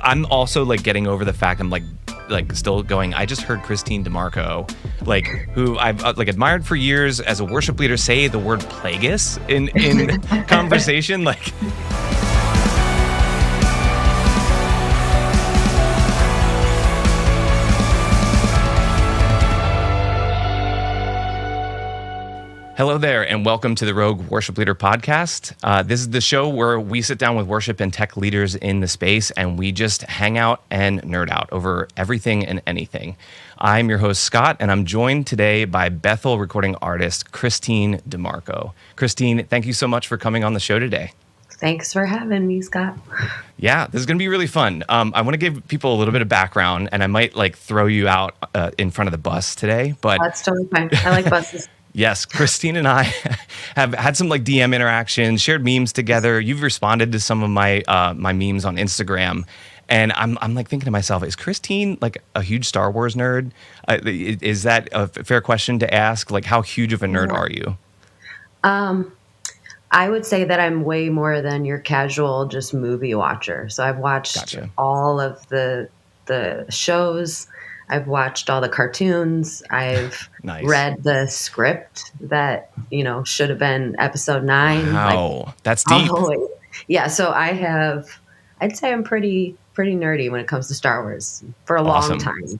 I'm also like getting over the fact I'm like still going, I just heard Kristene DiMarco, like who I've like admired for years as a worship leader, say the word plagueis in conversation. Like, hello there, and welcome to the Rogue Worship Leader Podcast. This is the show where we sit down with worship and tech leaders in the space, and we just hang out and nerd out over everything and anything. I'm your host, Scott, and I'm joined today by Bethel recording artist Kristene DiMarco. Kristene, thank you so much for coming on the show today. Thanks for having me, Scott. Yeah, this is going to be really fun. I want to give people a little bit of background, and I might like throw you out in front of the bus today, but that's totally fine. I like buses. Yes, Kristene and I have had some like DM interactions, shared memes together. You've responded to some of my my memes on Instagram, and I'm like thinking to myself, is Kristene like a huge Star Wars nerd? Is that a fair question to ask? Like, how huge of a nerd are you? I would say that I'm way more than your casual just movie watcher. So I've watched all of the shows. I've watched all the cartoons. I've read the script that, should have been episode 9. Wow, that's deep. Yeah, so I'd say I'm pretty nerdy when it comes to Star Wars for a long time.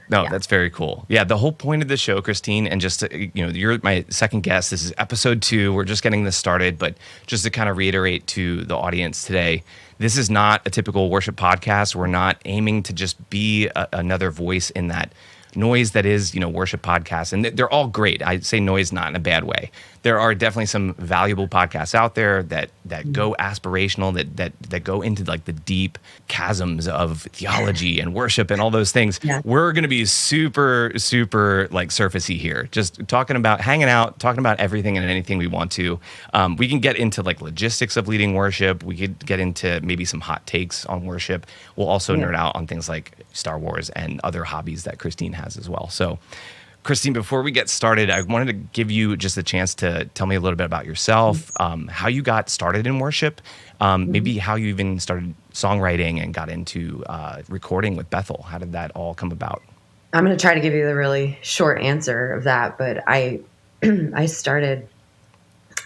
No, yeah. That's very cool. Yeah, the whole point of the show, Kristene, and just to, you're my second guest. This is episode 2. We're just getting this started, but just to kind of reiterate to the audience today, this is not a typical worship podcast. We're not aiming to just be another voice in that noise that is, worship podcasts. And they're all great. I say noise not in a bad way. There are definitely some valuable podcasts out there that go aspirational, that go into like the deep chasms of theology and worship and all those things. Yeah. We're going to be super, super like surfacey here, just talking about hanging out, talking about everything and anything we want to. We can get into like logistics of leading worship. We could get into maybe some hot takes on worship. We'll also nerd out on things like Star Wars and other hobbies that Kristene has as well. So Kristene, before we get started, I wanted to give you just a chance to tell me a little bit about yourself, how you got started in worship, maybe how you even started songwriting and got into recording with Bethel. How did that all come about? I'm going to try to give you the really short answer of that, but I started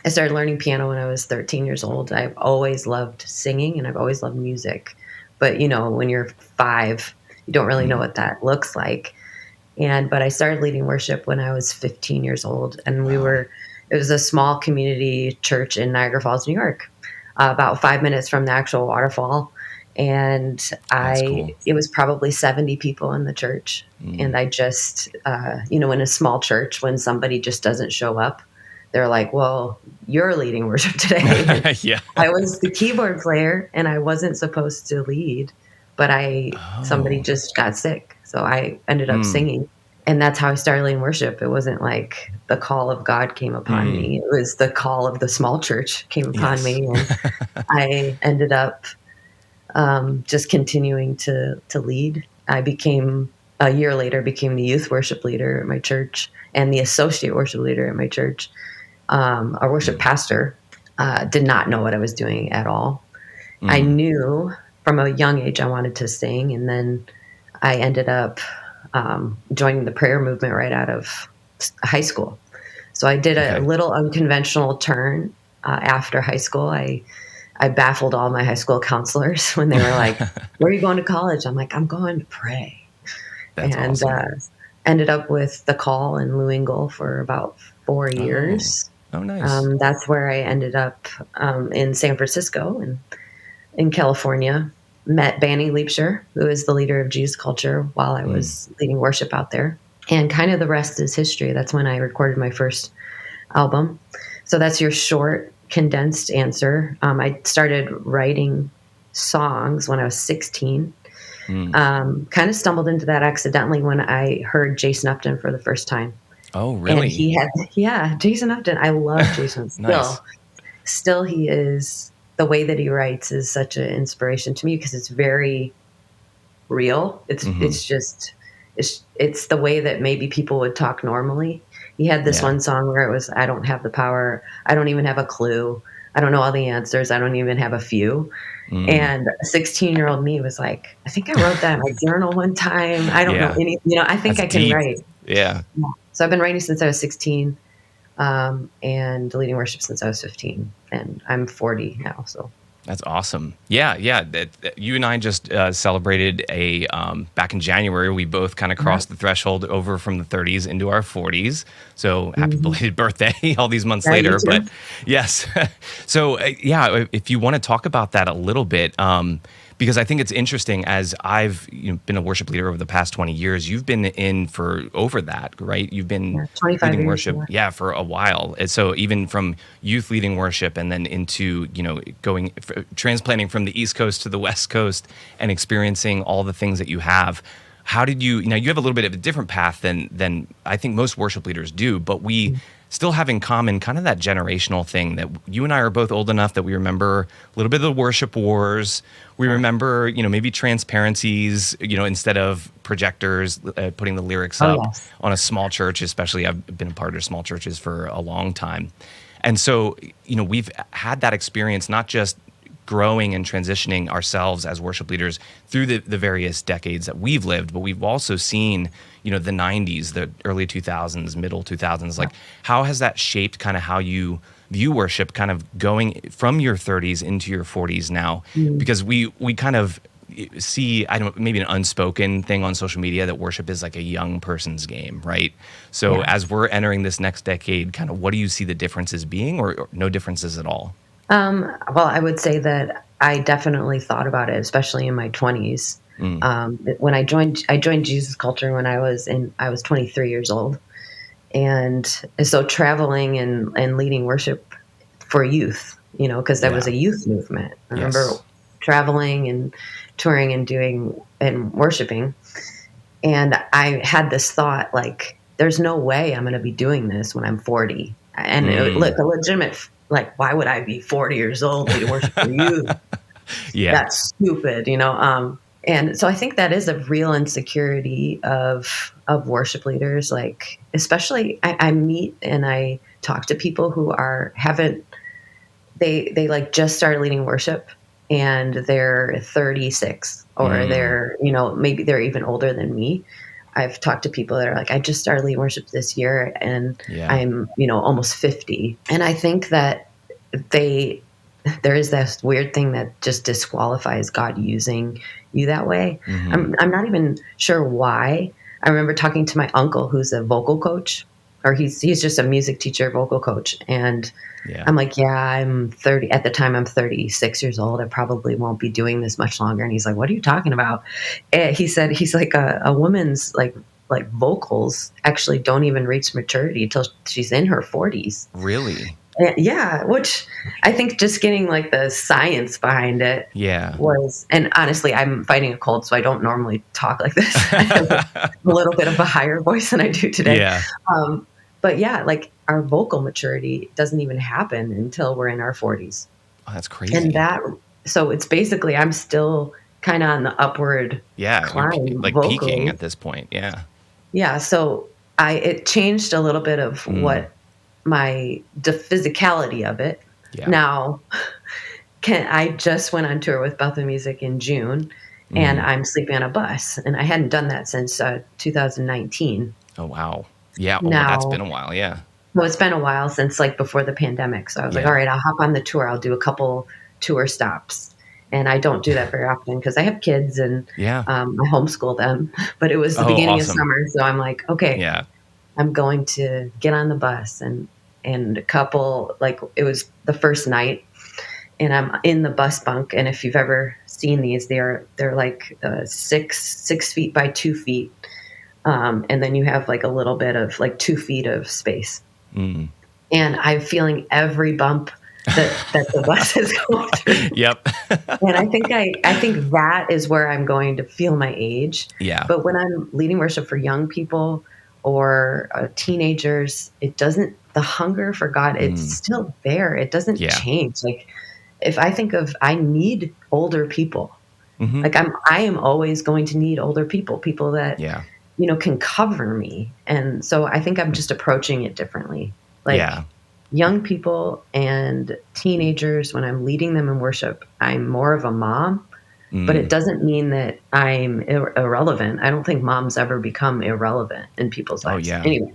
learning piano when I was 13 years old. I've always loved singing and I've always loved music. But, when you're 5, you don't really know what that looks like. But I started leading worship when I was 15 years old, and it was a small community church in Niagara Falls, New York, about 5 minutes from the actual waterfall. And it was probably 70 people in the church. And I just, in a small church, when somebody just doesn't show up, they're like, well, you're leading worship today. Yeah. I was the keyboard player and I wasn't supposed to lead, but somebody just got sick. So I ended up singing, and that's how I started leading worship. It wasn't like the call of God came upon me. It was the call of the small church came upon me. And I ended up just continuing to lead. A year later, became the youth worship leader at my church and the associate worship leader at my church. Our worship pastor did not know what I was doing at all. I knew from a young age I wanted to sing, and then I ended up joining the prayer movement right out of high school. So I did a little unconventional turn after high school. I baffled all my high school counselors when they were like, where are you going to college? I'm like, I'm going to pray. That's awesome. Ended up with the call in Louisville for about 4 years. Oh, nice. That's where I ended up in San Francisco and in California. Met Banny Liebscher, who is the leader of Jesus Culture, while I was leading worship out there. And kind of the rest is history. That's when I recorded my first album. So that's your short, condensed answer. I started writing songs when I was 16. Kind of stumbled into that accidentally when I heard Jason Upton for the first time. Oh, really? And he had, Jason Upton. I love Jason still. Nice. Still, he is, the way that he writes is such an inspiration to me because it's very real. It's the way that maybe people would talk normally. He had this one song where it was, I don't have the power. I don't even have a clue. I don't know all the answers. I don't even have a few. And a 16-year-old me was like, I think I wrote that in my journal one time. I don't know Yeah. any, I think That's I can deep. write. Yeah. Yeah. So I've been writing since I was 16, and leading worship since I was 15, and I'm 40 now. So That's awesome. Yeah, yeah. You and I just celebrated back in January. We both kind of yeah. crossed the threshold over from the 30s into our 40s. So happy Mhm. belated birthday all these months Yeah, you later. too. But yes. So yeah, if you want to talk about that a little bit, because I think it's interesting as I've been a worship leader over the past 20 years, you've been in for over that, right? You've been Yeah, 25 leading years. worship, Yeah. yeah, for a while. And so even from youth leading worship and then into, transplanting from the East Coast to the West Coast and experiencing all the things that you have. How did you have a little bit of a different path than I think most worship leaders do, but we still have in common kind of that generational thing that you and I are both old enough that we remember a little bit of the worship wars. We remember, maybe transparencies, instead of projectors, putting the lyrics Oh, up yes. on a small church, especially I've been a part of small churches for a long time. And so, we've had that experience, not just growing and transitioning ourselves as worship leaders through the various decades that we've lived, but we've also seen, the 90s, the early 2000s, middle 2000s. Like, how has that shaped kind of how you view worship, kind of going from your 30s into your 40s now? Mm. Because we kind of see, I don't, maybe an unspoken thing on social media that worship is like a young person's game, right? So Yeah. as we're entering this next decade, kind of what do you see the differences being, or no differences at all? Well, I would say that I definitely thought about it, especially in my 20s. Mm, When I joined Jesus Culture when I was 23 years old. And so traveling and leading worship for youth, because there was yeah. a youth movement. I remember Yes. traveling and touring and doing and worshiping. And I had this thought, like, there's no way I'm going to be doing this when I'm 40. And Mm, look, a legitimate, like, why would I be 40 years old leading worship for youth? yeah. That's stupid, and so I think that is a real insecurity of worship leaders. Like, especially I meet and I talk to people who are haven't they like just started leading worship and they're 36, or Mm, they're, maybe they're even older than me. I've talked to people that are like, I just started leading worship this year and yeah. I'm, almost 50. And I think that they there is this weird thing that just disqualifies God using you that way. Hmm. I'm not even sure why. I remember talking to my uncle who's a vocal coach, or he's just a music teacher, vocal coach, and Yeah. I'm like, yeah, I'm 30. At the time, I'm 36 years old. I probably won't be doing this much longer. And he's like, what are you talking about? And he said, he's like, a woman's like vocals actually don't even reach maturity till she's in her 40s. Really? Yeah, which I think just getting like the science behind it Yeah. was, and honestly, I'm fighting a cold, so I don't normally talk like this. I have a little bit of a higher voice than I do today. Yeah. Um, but yeah, like our vocal maturity doesn't even happen until we're in our 40s. Oh, that's And crazy. so it's basically, I'm still kind of on the upward Yeah. You're climb like peaking vocally. at this point. Yeah. Yeah. So it changed a little bit of Mm, what the physicality of it. yeah. Now, I just went on tour with Bethel Music in June, and Mm. I'm sleeping on a bus, and I hadn't done that since 2019. Oh, wow. Yeah. Oh, well, that's been Now, a while. Yeah. well, it's been a while since like before the pandemic, so I was like, all Yeah. right, I'll hop on the tour. I'll do a couple tour stops, and I don't do that very often because I have kids and Yeah. I homeschool them. But it was the Oh, beginning of awesome. summer, so I'm like, okay, Yeah. I'm going to get on the bus, and a couple, like, it was the first night, and I'm in the bus bunk. And if you've ever seen these, they're like 6 feet by 2 feet, and then you have like a little bit of like 2 feet of space. Mm. And I'm feeling every bump that the bus is going through. Yep. And I think that is where I'm going to feel my age. Yeah. But when I'm leading worship for young people or teenagers, it doesn't. The hunger for God, it's Mm. still there. It doesn't Yeah. change. Like, if I think of, I need older people. Hmm. Like, I am always going to need older people that, Yeah. can cover me. And so I think I'm just approaching it differently. Like, Yeah. young people and teenagers, when I'm leading them in worship, I'm more of a mom, but it Mm. doesn't mean that I'm irrelevant. I don't think moms ever become irrelevant in people's Oh, lives. yeah. Anyway,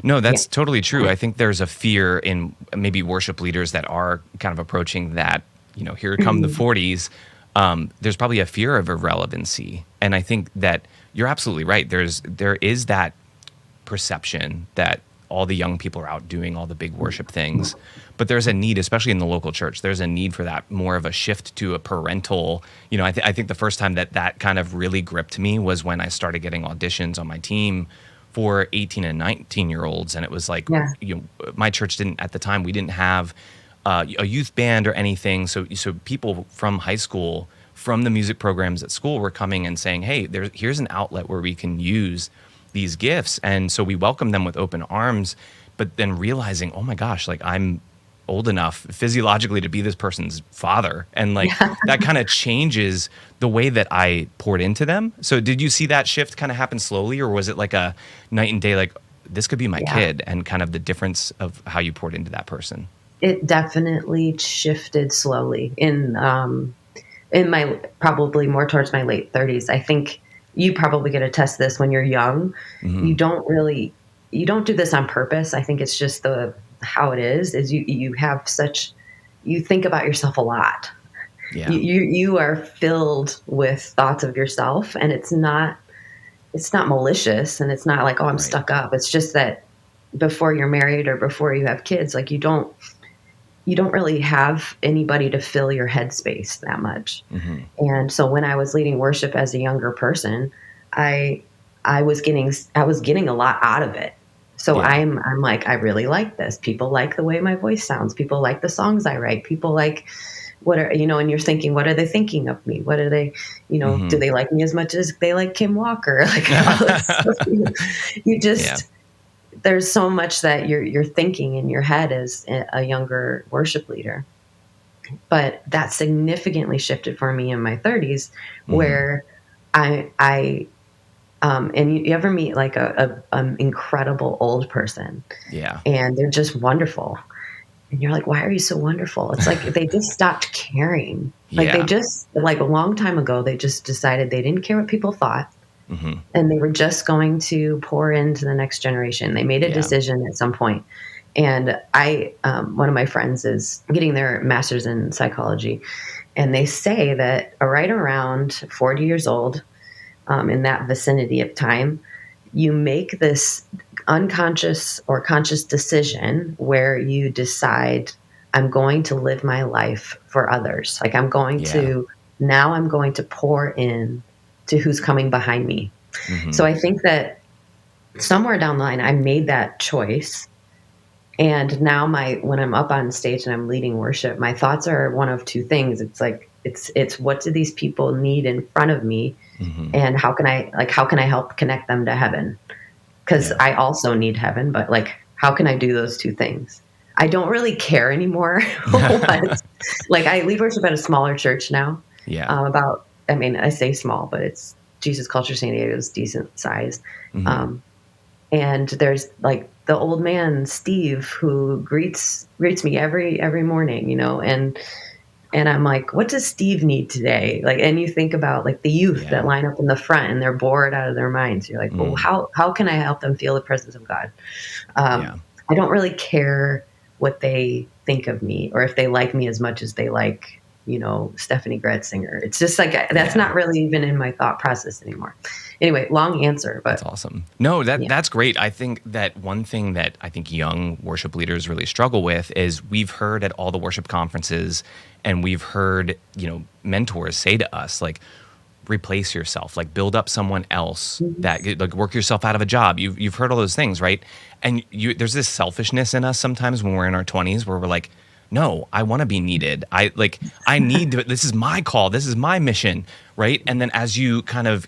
No, yeah. that's totally true. I think there's a fear in maybe worship leaders that are kind of approaching that, here come the Mhm. 40s. There's probably a fear of irrelevancy. And I think that you're absolutely right. There is that perception that all the young people are out doing all the big worship things. But there's a need, especially in the local church, there's a need for that more of a shift to a parental. I think the first time that kind of really gripped me was when I started getting auditions on my team for 18 and 19-year-olds. And it was like, Yeah. my church didn't, at the time, we didn't have a youth band or anything. So people from high school, from the music programs at school were coming and saying, hey, here's an outlet where we can use these gifts. And so we welcomed them with open arms, but then realizing, oh my gosh, like I'm old enough physiologically to be this person's father. And like Yeah. that kind of changes the way that I poured into them. So did you see that shift kind of happen slowly, or was it like a night and day, like this could be my Yeah. kid, and kind of the difference of how you poured into that person? It definitely shifted slowly in my probably more towards my late 30s. I think you probably get to test this when you're young. You Hmm. don't really you don't do this on purpose. I think it's just the how it is you have such you think about yourself a lot. Yeah. You are filled with thoughts of yourself, and it's not malicious, and it's not like, oh, I'm Right. stuck up. It's just that before you're married or before you have kids, like you don't really have anybody to fill your headspace that much. Hmm. And so when I was leading worship as a younger person, I I was getting a lot out of it. So Yeah. I'm like, I really like this. People like the way my voice sounds. People like the songs I write. People like what are and you're thinking, what are they thinking of me? What are they, do Hmm. they like me as much as they like Kim Walker? Like all this stuff. You Yeah. just there's so much that you're thinking in your head as a younger worship leader. But that significantly shifted for me in my 30s, Hmm. where and you ever meet like an incredible old person, Yeah. and they're just wonderful, and you're like, why are you so wonderful? It's like they just stopped caring. Like they Yeah. just like a long time ago, they just decided they didn't care what people thought, Hmm. and they were just going to pour into the next generation. They made a Yeah. decision at some point. And one of my friends is getting their master's in psychology, and they say that right around 40 years old, in that vicinity of time, you make this unconscious or conscious decision where you decide, I'm going to live my life for others. Like Yeah. I'm going to pour in to who's coming behind me. So Hmm. I think that somewhere down the line, I made that choice. And now when I'm up on stage and I'm leading worship, my thoughts are one of two things. It's like, it's what do these people need in front of me, Hmm. and how can I help connect them to heaven? Because Yeah. I also need heaven, but like, how can I do those two things? I don't really care anymore what, like, I lead worship at a smaller church now. Yeah. I mean, I say small, but it's Jesus Culture San Diego is decent size. Hmm. Um, and there's like the old man Steve who greets me every morning, and I'm like, what does Steve need today? Like, and you think about like the youth that Yeah. line up in the front and they're bored out of their minds. You're like, well, Mm. how can I help them feel the presence of God? Yeah. I don't really care what they think of me or if they like me as much as they like, Stephanie Gretzinger. It's just like that's Yeah. not really even in my thought process anymore. Anyway, long answer, That's but awesome. No, yeah. that's great. I think that one thing that I think young worship leaders really struggle with is we've heard at all the worship conferences, and we've heard, mentors say to us like, replace yourself, like build up someone else, Mhm. that like work yourself out of a job. You've heard all those things, right? And there's this selfishness in us sometimes when we're in our 20s where we're like, no, I want to be needed. I need to, this is my call. This is my mission. Right. And then as you kind of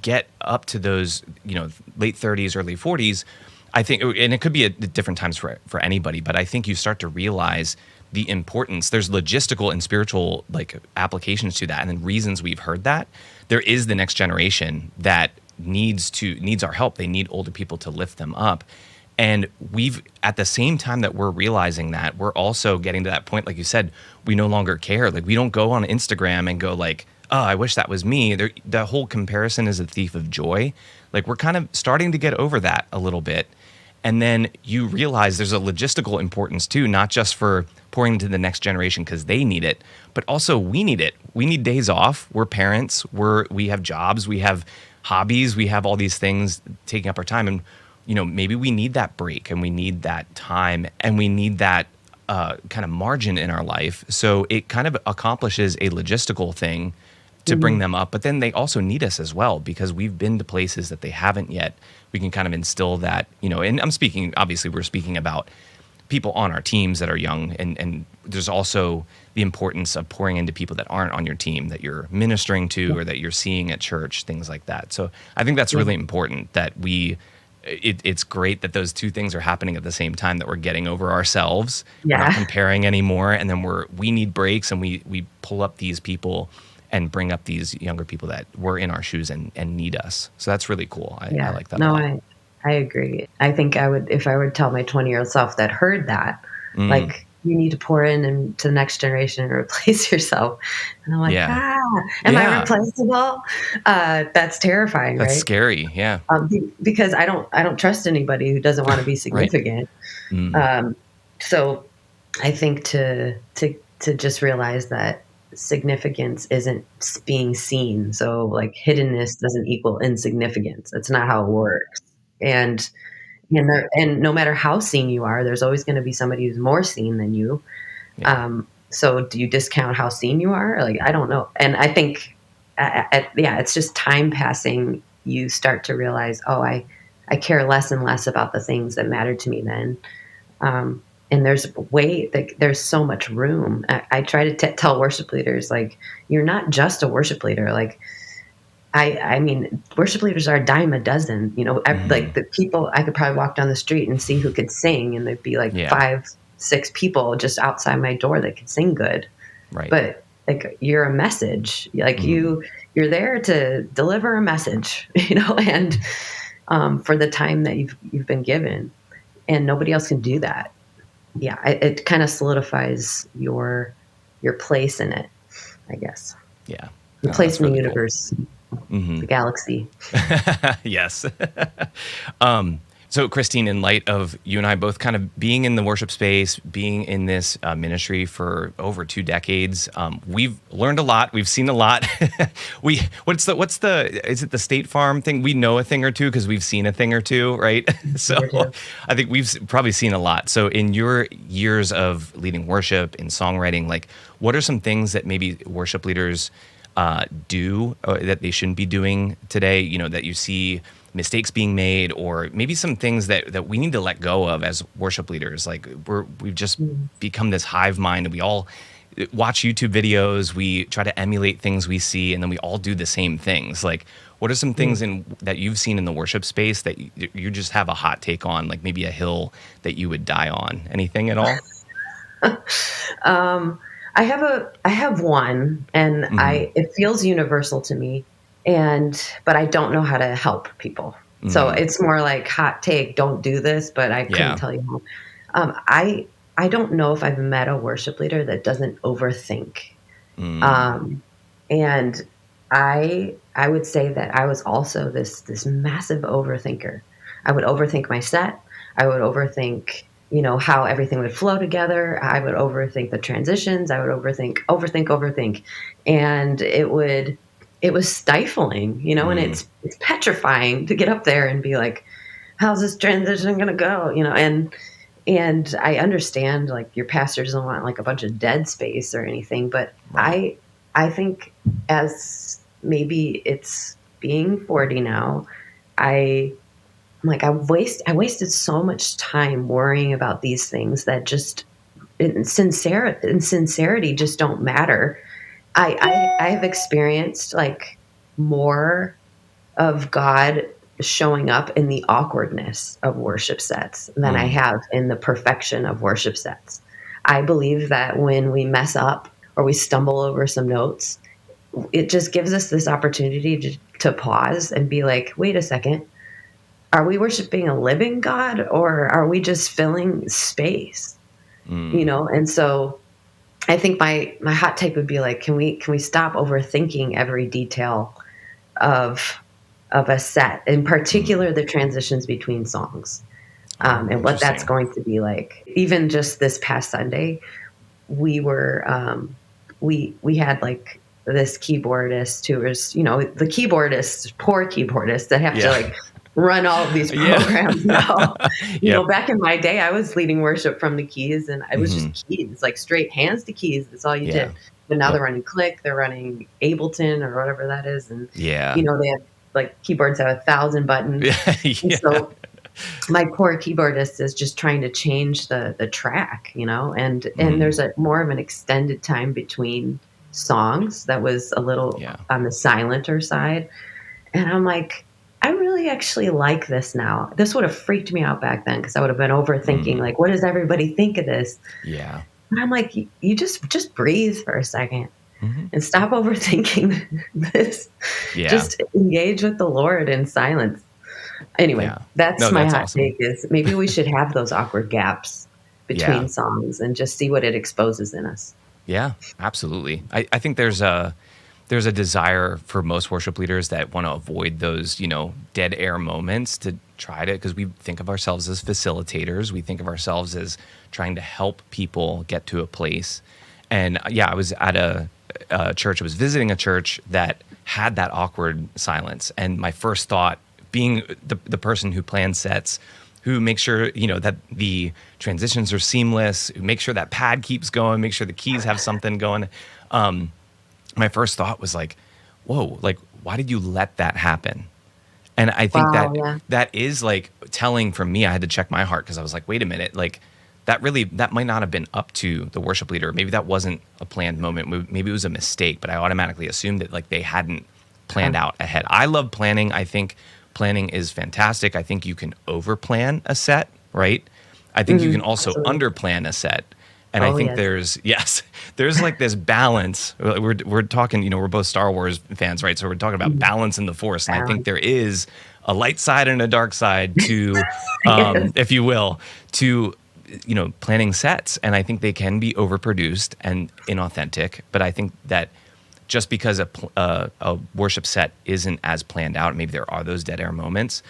get up to those, late 30s, early 40s, I think, and it could be at different times for anybody, but I think you start to realize the importance. There's logistical and spiritual like applications to that, and then reasons we've heard that there is the next generation that needs our help. They need older people to lift them up. And we've, at the same time that we're realizing that, we're also getting to that point, like you said, we no longer care. Like we don't go on Instagram and go like, oh, I wish that was me. The whole comparison is a thief of joy. Like we're kind of starting to get over that a little bit. And then you realize there's a logistical importance too, not just for pouring into the next generation because they need it, but also we need it. We need days off. We're parents. We have jobs. We have hobbies. We have all these things taking up our time. And maybe we need that break and we need that time and we need that kind of margin in our life. So it kind of accomplishes a logistical thing to bring them up, but then they also need us as well because we've been to places that they haven't yet. We can kind of instill that, and obviously we're speaking about people on our teams that are young, and there's also the importance of pouring into people that aren't on your team that you're ministering to or that you're seeing at church, things like that. So I think that's really important that it's great that those two things are happening at the same time, that we're getting over ourselves. Yeah. We're not comparing anymore. And then we need breaks and we pull up these people and bring up these younger people that were in our shoes and need us. So that's really cool. I like that a lot. I agree. I think if I would tell my 20-year-old self that heard that, like, you need to pour into the next generation and replace yourself. And I'm like, am I replaceable? That's terrifying, That's right? scary. Yeah. Because I don't trust anybody who doesn't want to be significant. So I think to just realize that significance isn't being seen. So like hiddenness doesn't equal insignificance. That's not how it works. And no matter how seen you are, there's always going to be somebody who's more seen than you. Yeah. So do you discount how seen you are? Like, I don't know. And I think, it's just time passing. You start to realize, oh, I care less and less about the things that matter to me then. And there's so much room. I try to tell worship leaders, like, you're not just a worship leader. Like, I mean, worship leaders are a dime a dozen. Like the people, I could probably walk down the street and see who could sing, and there'd be like 5-6 people just outside my door that could sing good. Right. But like, you're a message. Like you're there to deliver a message, and for the time that you've been given, and nobody else can do that. Yeah, it kind of solidifies your place in it, I guess. Yeah. Your place in the universe, the galaxy. Yes. So, Kristene, in light of you and I both kind of being in the worship space, being in this ministry for over 2 decades, we've learned a lot. We've seen a lot. Is it the State Farm thing? We know a thing or two because we've seen a thing or two, right? So I think we've probably seen a lot. So in your years of leading worship in songwriting, like, what are some things that maybe worship leaders do that they shouldn't be doing today, that you see mistakes being made, or maybe some things that we need to let go of as worship leaders? Like we've just become this hive mind, and we all watch YouTube videos, we try to emulate things we see, and then we all do the same things. Like, what are some things that you've seen in the worship space that you just have a hot take on, like maybe a hill that you would die on? Anything at all? I have one, and it feels universal to me, but I don't know how to help people. So it's more like hot take, don't do this, but I couldn't tell you how. I don't know if I've met a worship leader that doesn't overthink. And I would say that I was also this massive overthinker. I would overthink my set. I would overthink how everything would flow together. I would overthink the transitions. I would overthink. And it was stifling, and it's petrifying to get up there and be like, how's this transition going to go? And I understand, like, your pastor doesn't want like a bunch of dead space or anything, but I think, as maybe it's being 40 now, I wasted so much time worrying about these things that just in sincerity just don't matter. I have experienced like more of God showing up in the awkwardness of worship sets than I have in the perfection of worship sets. I believe that when we mess up or we stumble over some notes, it just gives us this opportunity to pause and be like, wait a second. are we worshiping a living God, or are we just filling space? Mm. And so I think my hot take would be like, can we stop overthinking every detail of a set, in Mm. particular the transitions between songs, Oh, and what that's interesting. going to be like. Even just this past Sunday, we were we had like this keyboardist who was, the keyboardists, poor keyboardists that have to Yeah. like run all of these Yeah. programs now. Yep. Back in my day, I was leading worship from the keys, and it was Hmm. just keys, like straight hands to keys. That's all you Yeah. did. But now Yep. they're running Click, they're running Ableton or whatever that is, and Yeah. they have like keyboards have 1,000 buttons, and Yeah. so my poor keyboardist is just trying to change the track, and Mm. there's a more of an extended time between songs that was a little Yeah. on the silenter side. And I'm like, I really actually like this now. This would have freaked me out back then because I would have been overthinking, Mm. like, what does everybody think of this? Yeah. And I'm like, you just breathe for a second Hmm. and stop overthinking this. Yeah. Just engage with the Lord in silence. Anyway, Yeah. that's No, my that's hot awesome. take, is maybe we should have those awkward gaps Yeah. between songs and just see what it exposes in us. Yeah, absolutely. I think there's a desire for most worship leaders that want to avoid those, dead air moments to try to, because we think of ourselves as facilitators. We think of ourselves as trying to help people get to a place. And yeah, I was at a church, I was visiting a church that had that awkward silence. And my first thought, being the person who plans sets, who makes sure, that the transitions are seamless, who make sure that pad keeps going, make sure the keys have something going. My first thought was like, whoa, like, why did you let that happen? And I think Wow, that yeah. that is like telling for me. I had to check my heart because I was like, wait a minute, like that might not have been up to the worship leader. Maybe that wasn't a planned moment. Maybe it was a mistake, but I automatically assumed that like they hadn't Huh. planned out ahead. I love planning. I think planning is fantastic. I think you can over plan a set, right? I think you can also Absolutely. under plan a set. And I Oh, think yes. there's like this balance. We're talking, we're both Star Wars fans, right? So we're talking about Mhm. balance in the Force, and I think Balance. there is a light side and a dark side to, Yes. if you will, to planning sets. And I think they can be overproduced and inauthentic. But I think that just because a worship set isn't as planned out, maybe there are those dead air moments.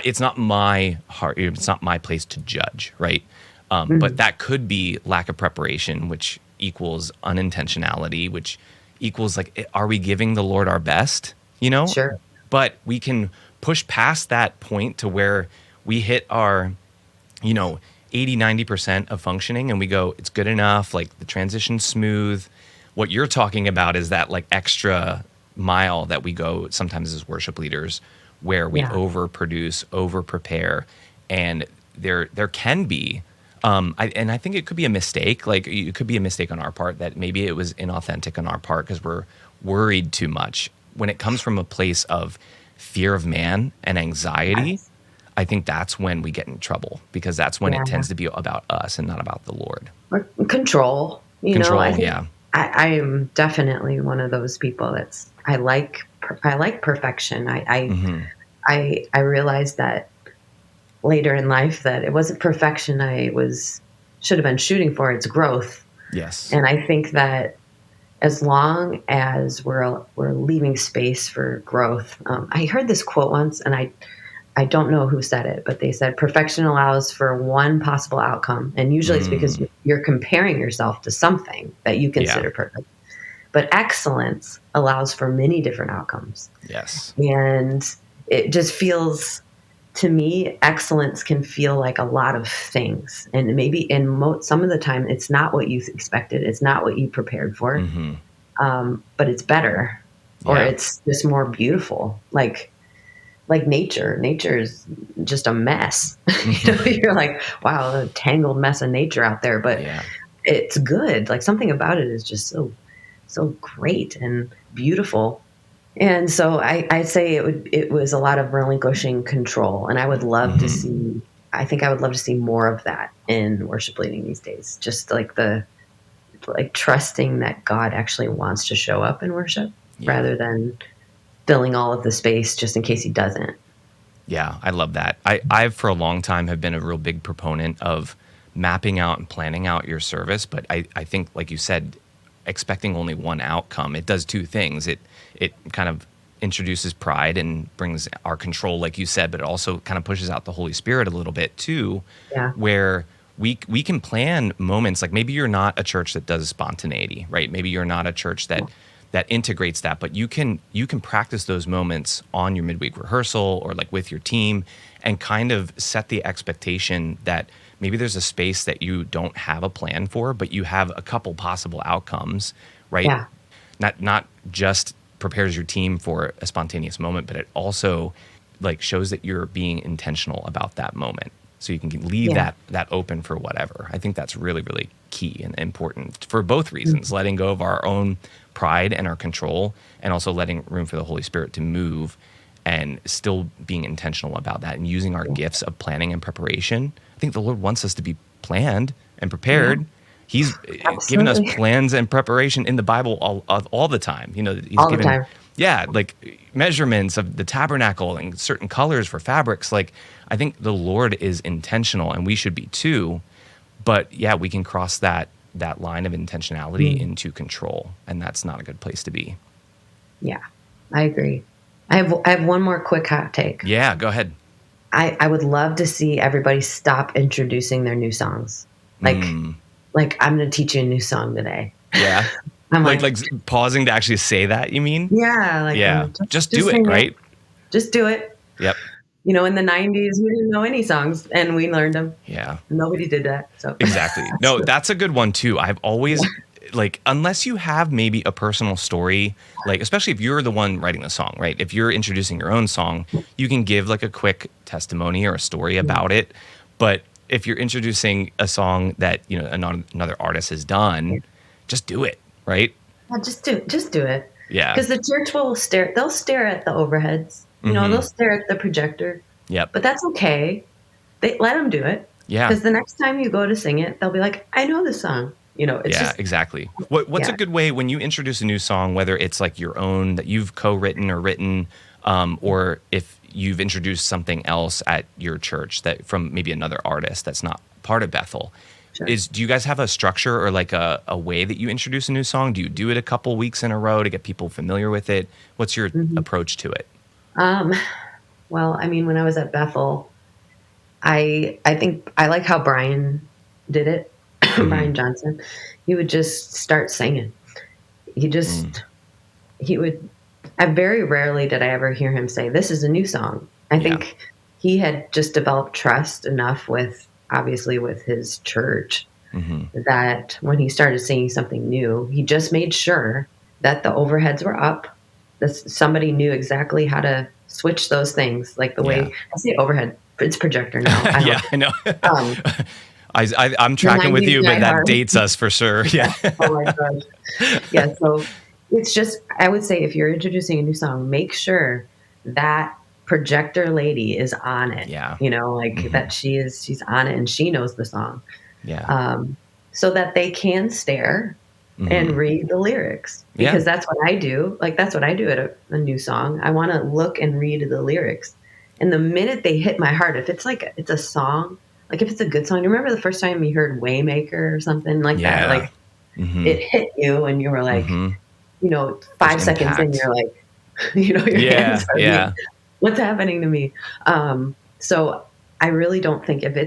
It's not my heart. It's not my place to judge, right? But Mhm. that could be lack of preparation, which equals unintentionality, which equals like, are we giving the Lord our best? Sure. But we can push past that point to where we hit our, you know, 80-90% of functioning and we go, it's good enough. Like the transition's smooth. What you're talking about is that like extra mile that we go sometimes as worship leaders where we Yeah. overproduce, over prepare. And there can be, and I think it could be a mistake. Like it could be a mistake on our part that maybe it was inauthentic on our part because we're worried too much. When it comes from a place of fear of man and anxiety, Yes. I think that's when we get in trouble because that's when it Yeah. tends to be about us and not about the Lord. Or control. I Control, think yeah. I am definitely one of those people that's I like perfection. Hmm. I realized that later in life that it wasn't perfection I was should have been shooting for. It's growth. Yes. And I think that as long as we're leaving space for growth, I heard this quote once, and I don't know who said it, but they said perfection allows for one possible outcome, and usually it's because Mm, you're comparing yourself to something that you yeah. consider perfect. But excellence allows for many different outcomes, Yes. and it just feels, to me, excellence can feel like a lot of things, and maybe some of the time it's not what you expected, it's not what you prepared for, Hmm. but it's better, or Yeah. it's just more beautiful, like nature. Nature is just a mess. Hmm. You're like, wow, a tangled mess of nature out there, but Yeah. it's good. Like something about it is just so great and beautiful. And so I say it was a lot of relinquishing control, and I would love to Hmm. see. I think I would love to see more of that in worship leading these days. Just like the like trusting that God actually wants to show up in worship Yeah. rather than filling all of the space just in case he doesn't. Yeah, I love that. I've for a long time have been a real big proponent of mapping out and planning out your service, but I think, like you said, expecting only one outcome, it does two things. It kind of introduces pride and brings our control, like you said, but it also kind of pushes out the Holy Spirit a little bit too, Yeah. where we can plan moments. Like maybe you're not a church that does spontaneity, right? Maybe you're not a church that integrates that, but you can practice those moments on your midweek rehearsal or like with your team and kind of set the expectation that maybe there's a space that you don't have a plan for, but you have a couple possible outcomes, right? Yeah. Not just prepares your team for a spontaneous moment, but it also like shows that you're being intentional about that moment. So you can leave Yeah. that open for whatever. I think that's really, really key and important for both reasons, Mm-hmm. letting go of our own pride and our control, and also letting room for the Holy Spirit to move and still being intentional about that and using our gifts of planning and preparation. I think the Lord wants us to be planned and Yeah. prepared. He's given us Absolutely. plans and preparation in the Bible all the time. He's All the given, time. yeah, like measurements of the tabernacle and certain colors for fabrics. Like, I think the Lord is intentional, and we should be too. But yeah, we can cross that line of intentionality Mm. into control, and that's not a good place to be. Yeah. I agree. I have one more quick hot take. Yeah, go ahead. I would love to see everybody stop introducing their new songs. Like I'm going to teach you a new song today. Yeah. I'm Like like, pausing to actually say that, you mean? yeah, like Yeah. Just do just it, sing it. right? Just do it. Yep. In the 90s, we didn't know any songs and we learned them. Yeah. Nobody did that. So Exactly. No, that's a good one too. I've always like, unless you have maybe a personal story, like especially if you're the one writing the song, right? If you're introducing your own song, you can give like a quick testimony or a story about it. But if you're introducing a song that, another artist has done, just do it, right? yeah, just do it. Yeah. Because the church will stare. They'll stare at the overheads. They'll stare at the projector. Yep. But that's okay. They let them do it. Yeah. Because the next time you go to sing it, they'll be like, "I know this song." It's Yeah, just exactly. What's a good way when you introduce a new song, whether it's like your own that you've co-written or written, or if you've introduced something else at your church that from maybe another artist that's not part of Bethel, sure. do you guys have a structure or like a way that you introduce a new song? Do you do it a couple weeks in a row to get people familiar with it? What's your approach to it? Well, I mean, when I was at Bethel, I think I like how Brian did it. Brian Johnson. He would just start singing. He would. I very rarely did I ever hear him say, "This is a new song." I think he had just developed trust enough obviously with his church, that when he started singing something new, he just made sure that the overheads were up, that somebody knew exactly how to switch those things, like the way I say overhead, it's projector now. I know. Um, I'm tracking with 90s you, but that diehard. dates us for sure. Yeah. Oh my gosh. Yeah. So it's just, I would say if you're introducing a new song, make sure that projector lady is on it. Yeah. That she's on it and she knows the song. Yeah. So that they can stare and read the lyrics, because that's what I do. Like, that's what I do at a new song. I want to look and read the lyrics. And the minute they hit my heart, if it's like, it's a song, like if it's a good song, you remember the first time you heard Waymaker or something like that? Like it hit you and you were like, 5 seconds in, you're like, your hands are like, what's happening to me? So I really don't think if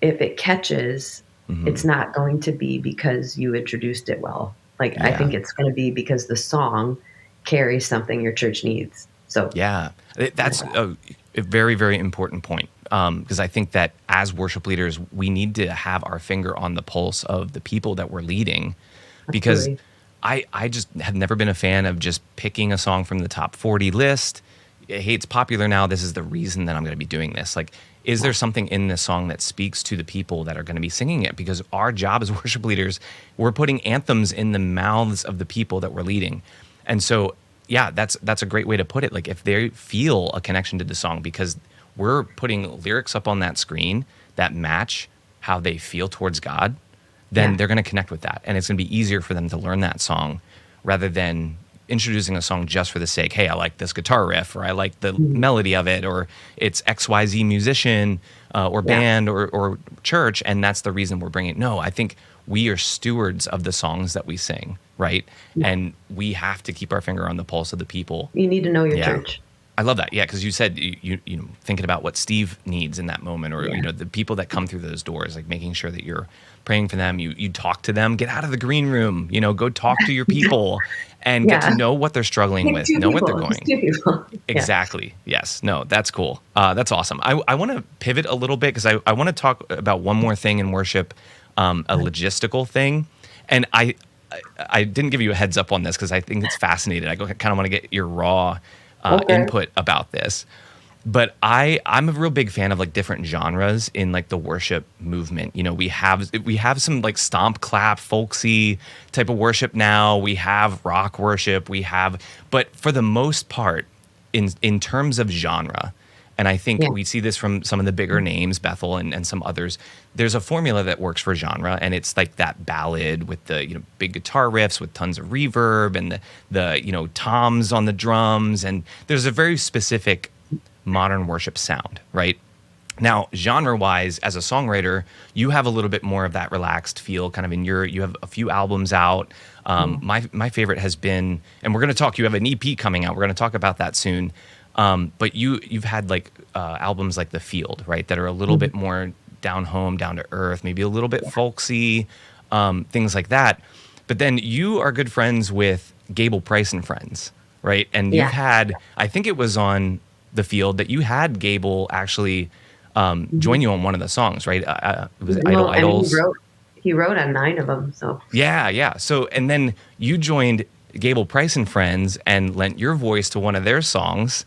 it catches, it's not going to be because you introduced it well. Like, I think it's going to be because the song carries something your church needs. So yeah, that's a very, very important point. Because I think that as worship leaders, we need to have our finger on the pulse of the people that we're leading. Because I just have never been a fan of just picking a song from the top 40 list. Hey, it's popular now. This is the reason that I'm going to be doing this. Like, is there something in this song that speaks to the people that are going to be singing it? Because our job as worship leaders, we're putting anthems in the mouths of the people that we're leading. And so, yeah, that's a great way to put it. Like, if they feel a connection to the song, because we're putting lyrics up on that screen that match how they feel towards God, then they're going to connect with that. And it's going to be easier for them to learn that song rather than introducing a song just for the sake, hey, I like this guitar riff, or I like the Mhm. melody of it, or it's XYZ musician or Yeah. band or church, and that's the reason we're bringing it. No, I think we are stewards of the songs that we sing, right? Yeah. And we have to keep our finger on the pulse of the people. You need to know your Yeah. church. I love that. Yeah, because you said you know, thinking about what Steve needs in that moment, or Yeah. you know, the people that come through those doors, like making sure that you're praying for them. You talk to them. Get out of the green room. You know, go talk to your people and get to Yeah. know what they're struggling Pick with. two Know what they're people, just going. two people. Yeah. Exactly. Yes. No, that's cool. That's awesome. I want to pivot a little bit because I want to talk about one more thing in worship, a logistical thing, and I didn't give you a heads up on this because I think it's fascinating. I kind of want to get your raw Okay. input about this. But I'm a real big fan of like different genres in like the worship movement. You know, we have some like stomp clap folksy type of worship now. We have rock worship. But for the most part, in terms of genre, and I think Yeah. we see this from some of the bigger names, Bethel and some others. There's a formula that works for genre, and it's like that ballad with the big guitar riffs with tons of reverb and the toms on the drums, and there's a very specific modern worship sound, right? Now, genre-wise, as a songwriter, you have a little bit more of that relaxed feel, kind of you have a few albums out. Yeah. My favorite has been, and we're going to talk. You have an EP coming out. We're going to talk about that soon. But you've had like albums like The Field, right, that are a little Mhm. bit more down home, down to earth, maybe a little bit folksy, things like that. But then you are good friends with Gable Price and Friends, right? And you've Yeah. had, I think it was on The Field that you had Gable actually Mhm. join you on one of the songs, right? Was it Idle Well, I mean, Idols? he wrote on 9 of them, so Yeah, yeah. So, and then you joined Gable Price and Friends and lent your voice to one of their songs.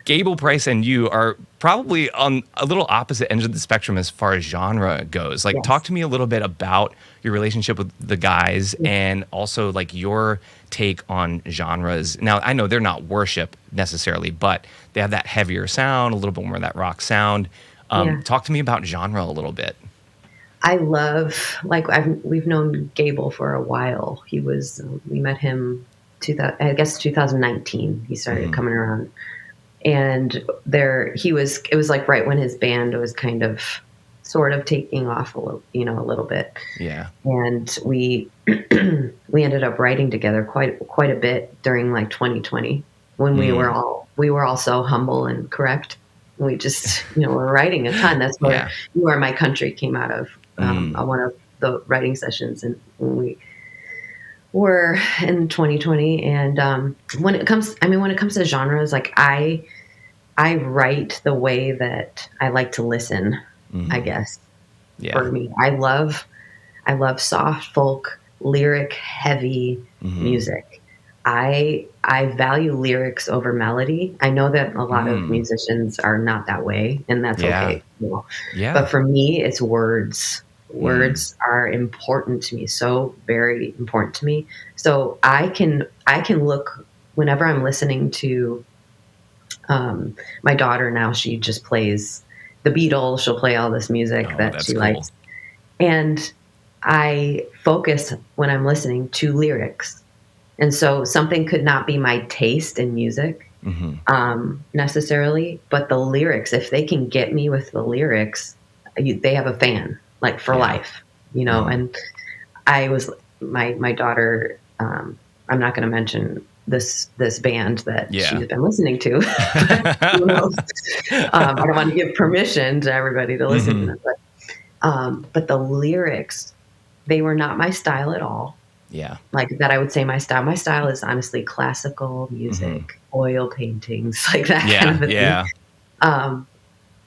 Gable Price and you are probably on a little opposite ends of the spectrum as far as genre goes. Like, talk yes. to me a little bit about your relationship with the guys and also like your take on genres. Now, I know they're not worship necessarily, but they have that heavier sound, a little bit more of that rock sound. Yeah. Talk to me about genre a little bit. I love like we've known Gable for a while. We met him 2000, I guess 2019. He started Hmm. coming around, and it was like right when his band was kind of sort of taking off a little bit, Yeah. and we we ended up writing together quite a bit during like 2020 when Mm. we were all so humble and correct. We just were writing a ton. That's where Yeah. My Country came out of, Mm. on one of the writing sessions, and when we were in 2020. And when it comes to genres, like I write the way that I like to listen, I Hmm. guess. Yeah. For me, I love soft folk, lyric heavy Hmm. music. I value lyrics over melody. I know that a lot of Mm. musicians are not that way, and that's Yeah. okay. You know. But Yeah. for me, it's words. Mm. Words are important to me, so very important to me. So I can look whenever I'm listening to my daughter now. She just plays the Beatles. She'll play all this music Oh, that that's she cool. likes, and I focus when I'm listening to lyrics. And so something could not be my taste in music Hmm. necessarily, but the lyrics, if they can get me with the lyrics, they have a fan like for Yeah. life. Mm. And I was my daughter. I'm not going to mention this band that Yeah. she's been listening to, but who knows? I don't want to give permission to everybody to listen to Hmm. them, but the lyrics, they were not my style at all. Yeah. Like that, I would say my style. My style is honestly classical Hmm. music, oil paintings, like that kind Yeah. of a thing. Yeah. Um,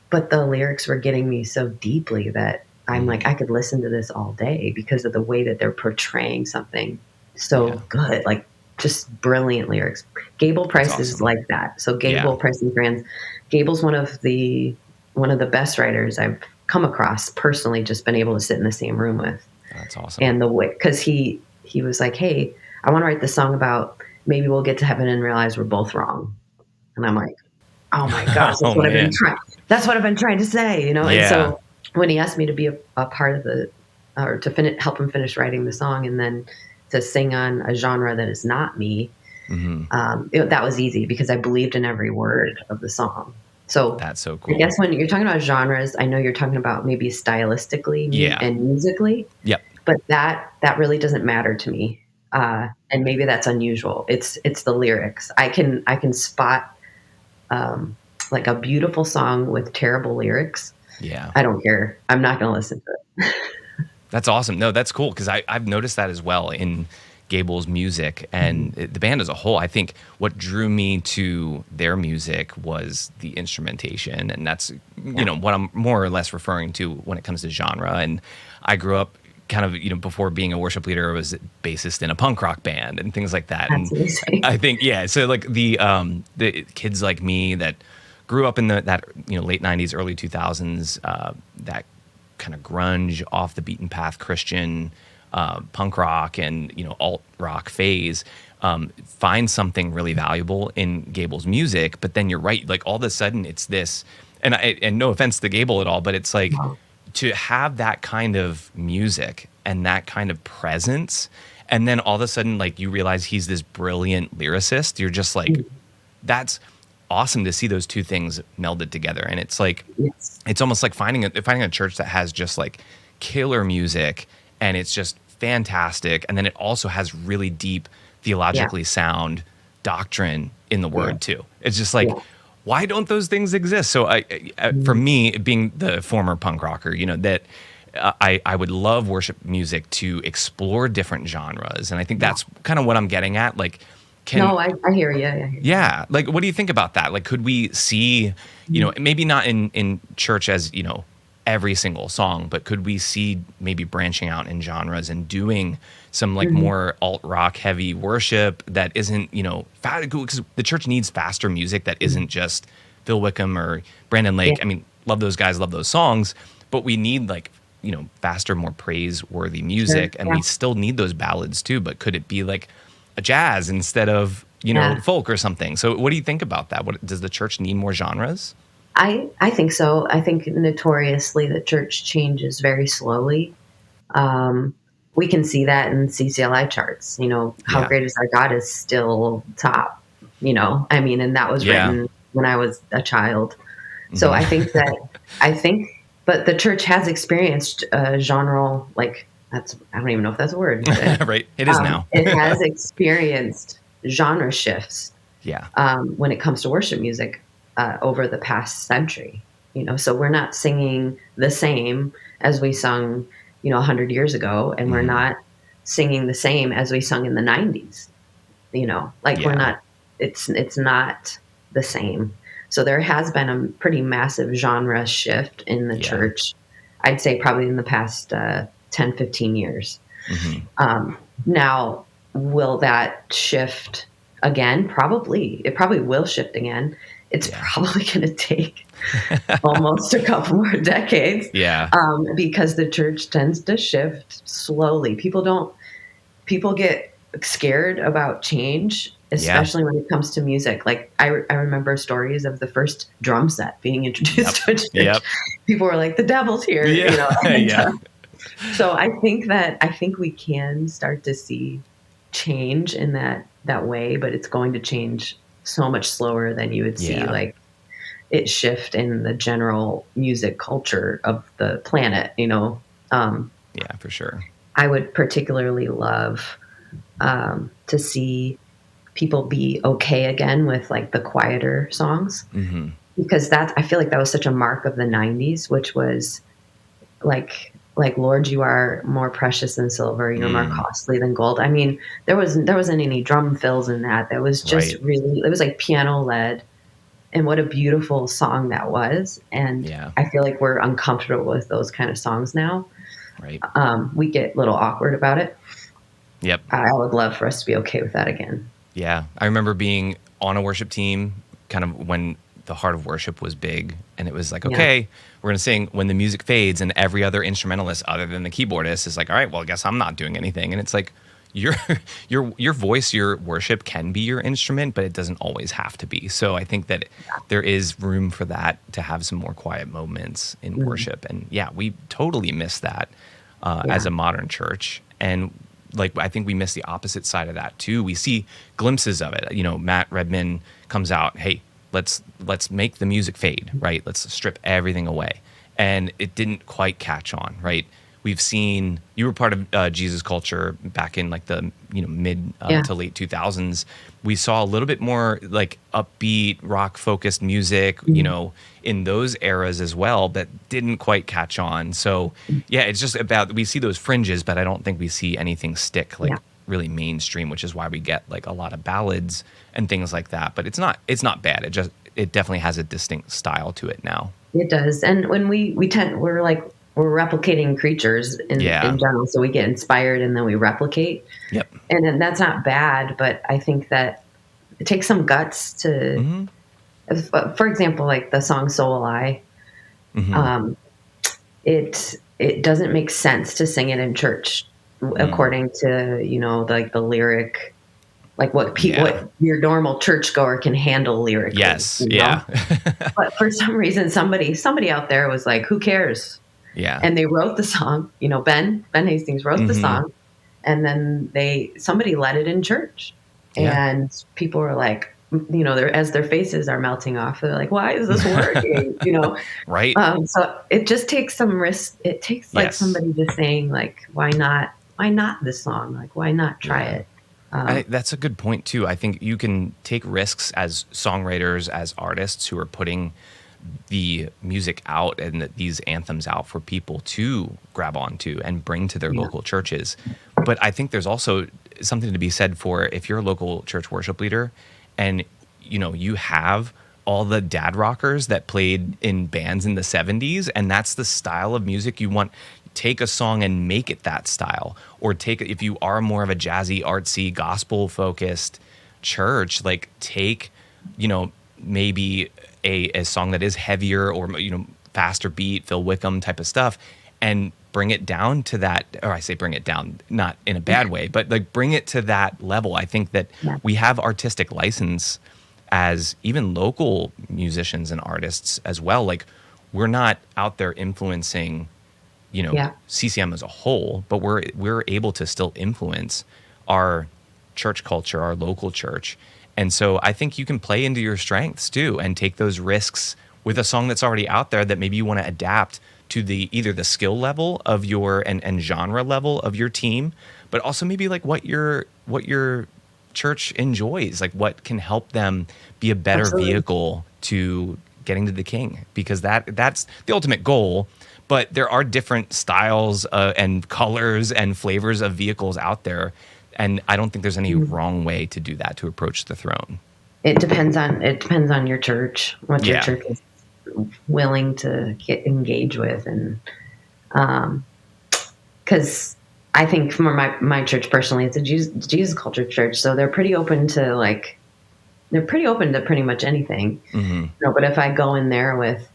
but the lyrics were getting me so deeply that I'm like, Hmm. I could listen to this all day because of the way that they're portraying something Yeah. so good, like just brilliant lyrics. Gable That's Price is awesome. like that. So Yeah. Gable Price and Friends, Gable's one of the best writers I've come across personally. Just been able to sit in the same room with, That's awesome. and the way because he was like, hey, I want to write this song about maybe we'll get to heaven and realize we're both wrong. And I'm like, oh my gosh, Oh man. that's what I've been trying to say. And Yeah. so when he asked me to be a part of or to help him finish writing the song, and then to sing on a genre that is not me, That was easy because I believed in every word of the song. So That's so I cool. guess when you're talking about genres, I know you're talking about maybe stylistically Yeah. and musically, Yep. but that really doesn't matter to me. And maybe that's unusual. It's the lyrics. I can spot um, like a beautiful song with terrible lyrics. Yeah. I don't care. I'm not going to listen to it. That's awesome. No, that's cool because I've noticed that as well in Gable's music and the band as a whole. I think what drew me to their music was the instrumentation, and that's Yeah, what I'm more or less referring to when it comes to genre. And I grew up kind of before being a worship leader, I was bassist in a punk rock band and things like that. that's And amazing. I think so like the kids like me that grew up in that late '90s, early 2000s, that kind of grunge, off the beaten path Christian punk rock and alt rock phase, find something really valuable in Gable's music. But then you're right, like all of a sudden it's this, and no offense to Gable at all, but it's like Wow. to have that kind of music and that kind of presence, and then all of a sudden like you realize he's this brilliant lyricist. You're just like, Mm, that's awesome to see those two things melded together. And it's like yes. it's almost like finding a church that has just like killer music and it's just fantastic, and then it also has really deep Yeah. theologically sound doctrine in the Yeah. word too. It's just like, Yeah. why don't those things exist? So for Mm, me, being the former punk rocker, that I would love worship music to explore different genres, and I think yeah. that's kind of what I'm getting at. Like, can No, I hear you. I hear you. yeah. Like, what do you think about that? Like, could we see, Mm, maybe not in church as, every single song, but could we see maybe branching out in genres and doing some like mhm, more alt rock heavy worship that isn't, because the church needs faster music that mhm. isn't just Phil Wickham or Brandon Yeah. Lake. I mean, love those guys, love those songs, but we need like, faster, more praiseworthy Sure. music. And Yeah. we still need those ballads too, but could it be like a jazz instead of Yeah. folk or something? So what do you think about that? What does the church need more genres? I think so. I think notoriously the church changes very slowly. Um, we can see that in CCLI charts. How Yeah. great is our God is still top. I mean, and that was Yeah. written when I was a child. So Hmm. I think, but the church has experienced genre like I don't even know if that's a word. Right. It is now. It has experienced genre shifts Yeah. when it comes to worship music over the past century. So we're not singing the same as we sung, 100 years ago, and we're Hmm. not singing the same as we sung in the 90s. Like we're Yeah. not. It's not the same. So there has been a pretty massive genre shift in the Yeah. church. I'd say probably in the past 10, 15 years. Hmm. Now, will that shift again? Probably. It probably will shift again. It's Yeah. probably going to take almost a couple more decades Yeah. because the church tends to shift slowly. People get scared about change, Yeah. especially when it comes to music. Like I remember stories of the first drum set being Yep. introduced to a church. Yep. People were like, "The devil's here," Yeah. and Yeah. so I think we can start to see change in that way, but it's going to change so much slower than you would see Yeah. like it shift in the general music culture of the planet. Yeah. For sure. I would particularly love to see people be okay again with like the quieter songs Hmm. because I feel like that was such a mark of the 90s, which was like Lord, you are more precious than silver, you're more Mm. costly than gold. I mean, there wasn't any drum fills in that. There was just Right. really, it was like piano led, and what a beautiful song that was. And Yeah. I feel like we're uncomfortable with those kind of songs now. Right. We get a little awkward about it. Yep. I would love for us to be okay with that again. Yeah. I remember being on a worship team kind of when the heart of worship was big, and it was like, Yeah. okay, we're going to sing when the music fades, and every other instrumentalist other than the keyboardist is like, all right, well, I guess I'm not doing anything. And it's like, your your voice, your worship can be your instrument, but it doesn't always have to be. So I think that there is room for that, to have some more quiet moments in Mhm. worship. And yeah, we totally miss that as Yeah. a modern church. And like, I think we miss the opposite side of that too. We see glimpses of it. You know, Matt Redman comes out, hey, let's make the music fade, right? Let's strip everything away. And it didn't quite catch on, right? We've seen, you were part of Jesus culture back in like the mid Yeah. to late 2000s. We saw a little bit more like upbeat rock focused music, in those eras as well, that didn't quite catch on. So yeah, it's just about, we see those fringes, but I don't think we see anything stick like Yeah. really mainstream, which is why we get like a lot of ballads and things like that. But it's not bad. It definitely has a distinct style to it now. It does. And when we're replicating creatures Yeah. in general. So we get inspired and then we replicate. Yep. And then that's not bad, but I think that it takes some guts to, Mm-hmm. for example, like the song Soul I, Mm-hmm. um, it doesn't make sense to sing it in church according to, like the lyric, like Yeah. what your normal churchgoer can handle lyrically. Yes. Yeah. But for some reason, somebody out there was like, who cares? Yeah. And they wrote the song, Ben Hastings wrote the Mm-hmm. song, and then somebody led it in church, Yeah. and people were like, as their faces are melting off, they're like, why is this working? Right. So it just takes some risk. It takes like Yes. somebody just saying like, why not this song? Like, why not try it? That's a good point too. I think you can take risks as songwriters, as artists who are putting the music out and these anthems out for people to grab onto and bring to their Yeah. local churches. But I think there's also something to be said for if you're a local church worship leader and you have all the dad rockers that played in bands in the 70s and that's the style of music you want. Take a song and make it that style, or if you are more of a jazzy, artsy, gospel focused church, like take, maybe a song that is heavier or, faster beat, Phil Wickham type of stuff, and bring it down to that, or I say bring it down, not in a bad way, but like bring it to that level. I think that Yeah. we have artistic license as even local musicians and artists as well. Like we're not out there influencing Yeah. CCM as a whole, but we're able to still influence our church culture, our local church. And so I think you can play into your strengths too and take those risks with a song that's already out there that maybe you want to adapt to either the skill level of your and genre level of your team, but also maybe like what your church enjoys, like what can help them be a better Absolutely. vehicle to getting to the King, because that's the ultimate goal. But there are different styles and colors and flavors of vehicles out there. And I don't think there's any wrong way to do that, to approach the throne. It depends on your church, what your Yeah. church is willing to engage with, and because I think for my church personally, it's a Jesus culture church, so they're pretty open to pretty much anything. Mm-hmm. But if I go in there with,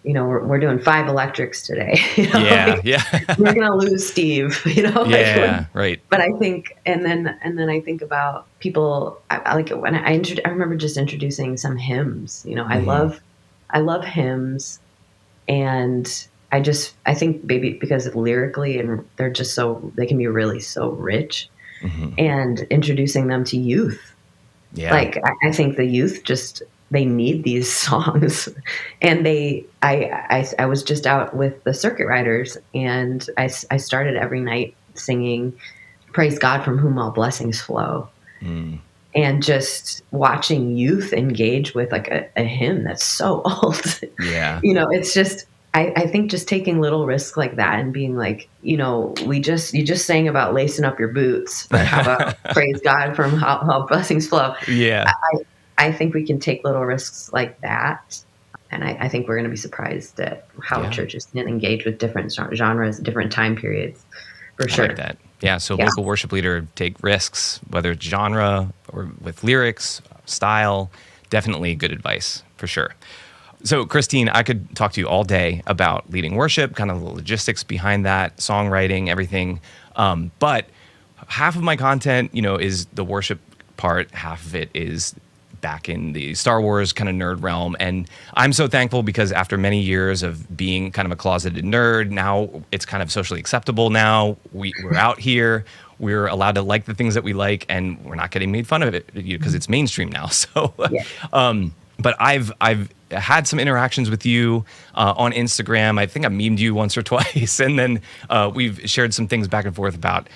we're doing 5 electrics today, Yeah. Yeah. we're gonna lose Steve, Yeah. Right. But I think, and then I think about people. I like it when I remember just introducing some hymns. Mm-hmm. I love hymns, and I think maybe because lyrically and they're just they can be really so rich, Mm-hmm. and introducing them to youth. Yeah. Like I think the youth they need these songs, and I was just out with the circuit riders, and I started every night singing "Praise God from whom all blessings flow," and just watching youth engage with like a hymn that's so old. Yeah. It's just I think just taking little risks like that and being like, you just sang about lacing up your boots, but how about praise God from how blessings flow? Yeah. I think we can take little risks like that. And I think we're going to be surprised at how Yeah. churches can engage with different genres, different time periods, for I sure. like that. Yeah. So Yeah. local worship leader, take risks, whether it's genre or with lyrics, style. Definitely good advice for sure. So Kristene, I could talk to you all day about leading worship, kind of the logistics behind that, songwriting, everything. But half of my content, is the worship part. Half of it is back in the Star Wars kind of nerd realm. And I'm so thankful because after many years of being kind of a closeted nerd, now it's kind of socially acceptable now. We're out here. We're allowed to like the things that we like, and we're not getting made fun of it because it's mainstream now. So, Yeah. but I've had some interactions with you on Instagram. I think I memed you once or twice, and then we've shared some things back and forth about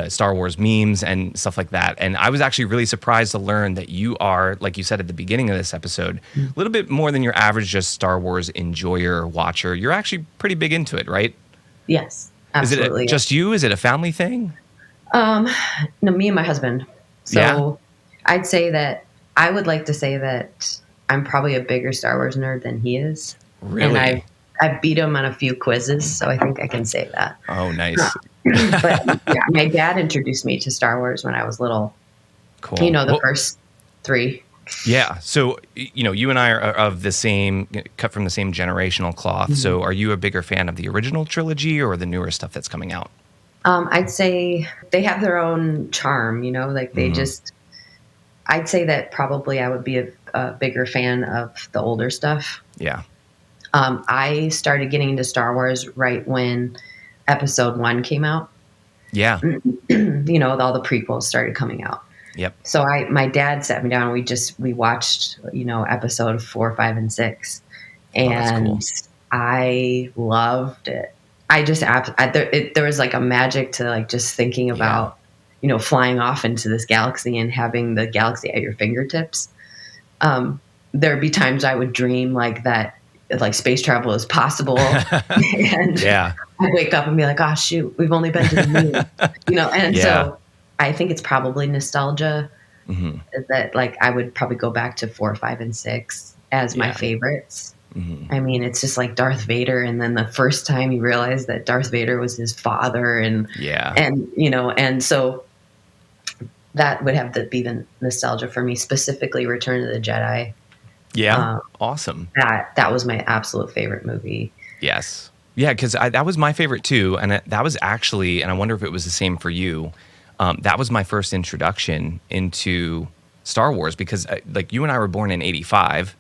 Star Wars memes and stuff like that. And I was actually really surprised to learn that you are, like you said at the beginning of this episode, a little bit more than your average just Star Wars enjoyer, watcher. You're actually pretty big into it, right? Yes, absolutely. Is it just you? Is it a family thing? No, me and my husband. So Yeah? I'd say that I would like to say that I'm probably a bigger Star Wars nerd than he is. Really? And I've beat him on a few quizzes, so I think I can say that. Oh, nice. But yeah, my dad introduced me to Star Wars when I was little. Cool. The first 3. Yeah. So, you and I are of the same, cut from the same generational cloth. Mm-hmm. So are you a bigger fan of the original trilogy or the newer stuff that's coming out? I'd say they have their own charm, like they just, I'd say that probably I would be a bigger fan of the older stuff. Yeah. I started getting into Star Wars right when episode 1 came out. Yeah. All the prequels started coming out. Yep. So my dad sat me down and we watched, episode 4, 5, and 6. And that's cool. I loved it. There was like a magic to like just thinking about, flying off into this galaxy and having the galaxy at your fingertips. There'd be times I would dream like that, like space travel is possible. And yeah. I'd wake up and be like, oh shoot, we've only been to the moon, and so I think it's probably nostalgia that like I would probably go back to 4, 5, and 6 as my favorites. I mean, it's just like Darth Vader, and then the first time you realize that Darth Vader was his father, and so that would have to be the nostalgia for me, specifically Return of the Jedi. Yeah, awesome. That was my absolute favorite movie. Yes, yeah, because that was my favorite too, and that was actually, and I wonder if it was the same for you. That was my first introduction into Star Wars because, like, you and I were born in '85,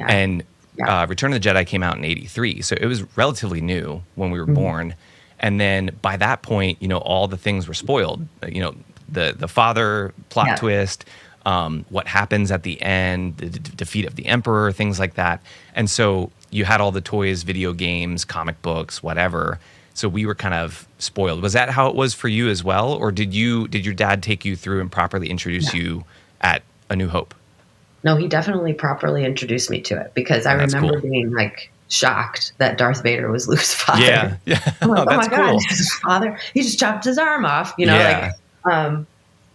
and Return of the Jedi came out in '83, so it was relatively new when we were born. And then by that point, all the things were spoiled. The father plot twist, what happens at the end, the defeat of the Emperor, things like that. And so you had all the toys, video games, comic books, whatever. So we were kind of spoiled. Was that how it was for you as well, or did your dad take you through and properly introduce you at A New Hope? No, he definitely properly introduced me to it because I remember being like shocked that Darth Vader was Luke's father. Yeah. I'm like, oh my God, his father. He just chopped his arm off,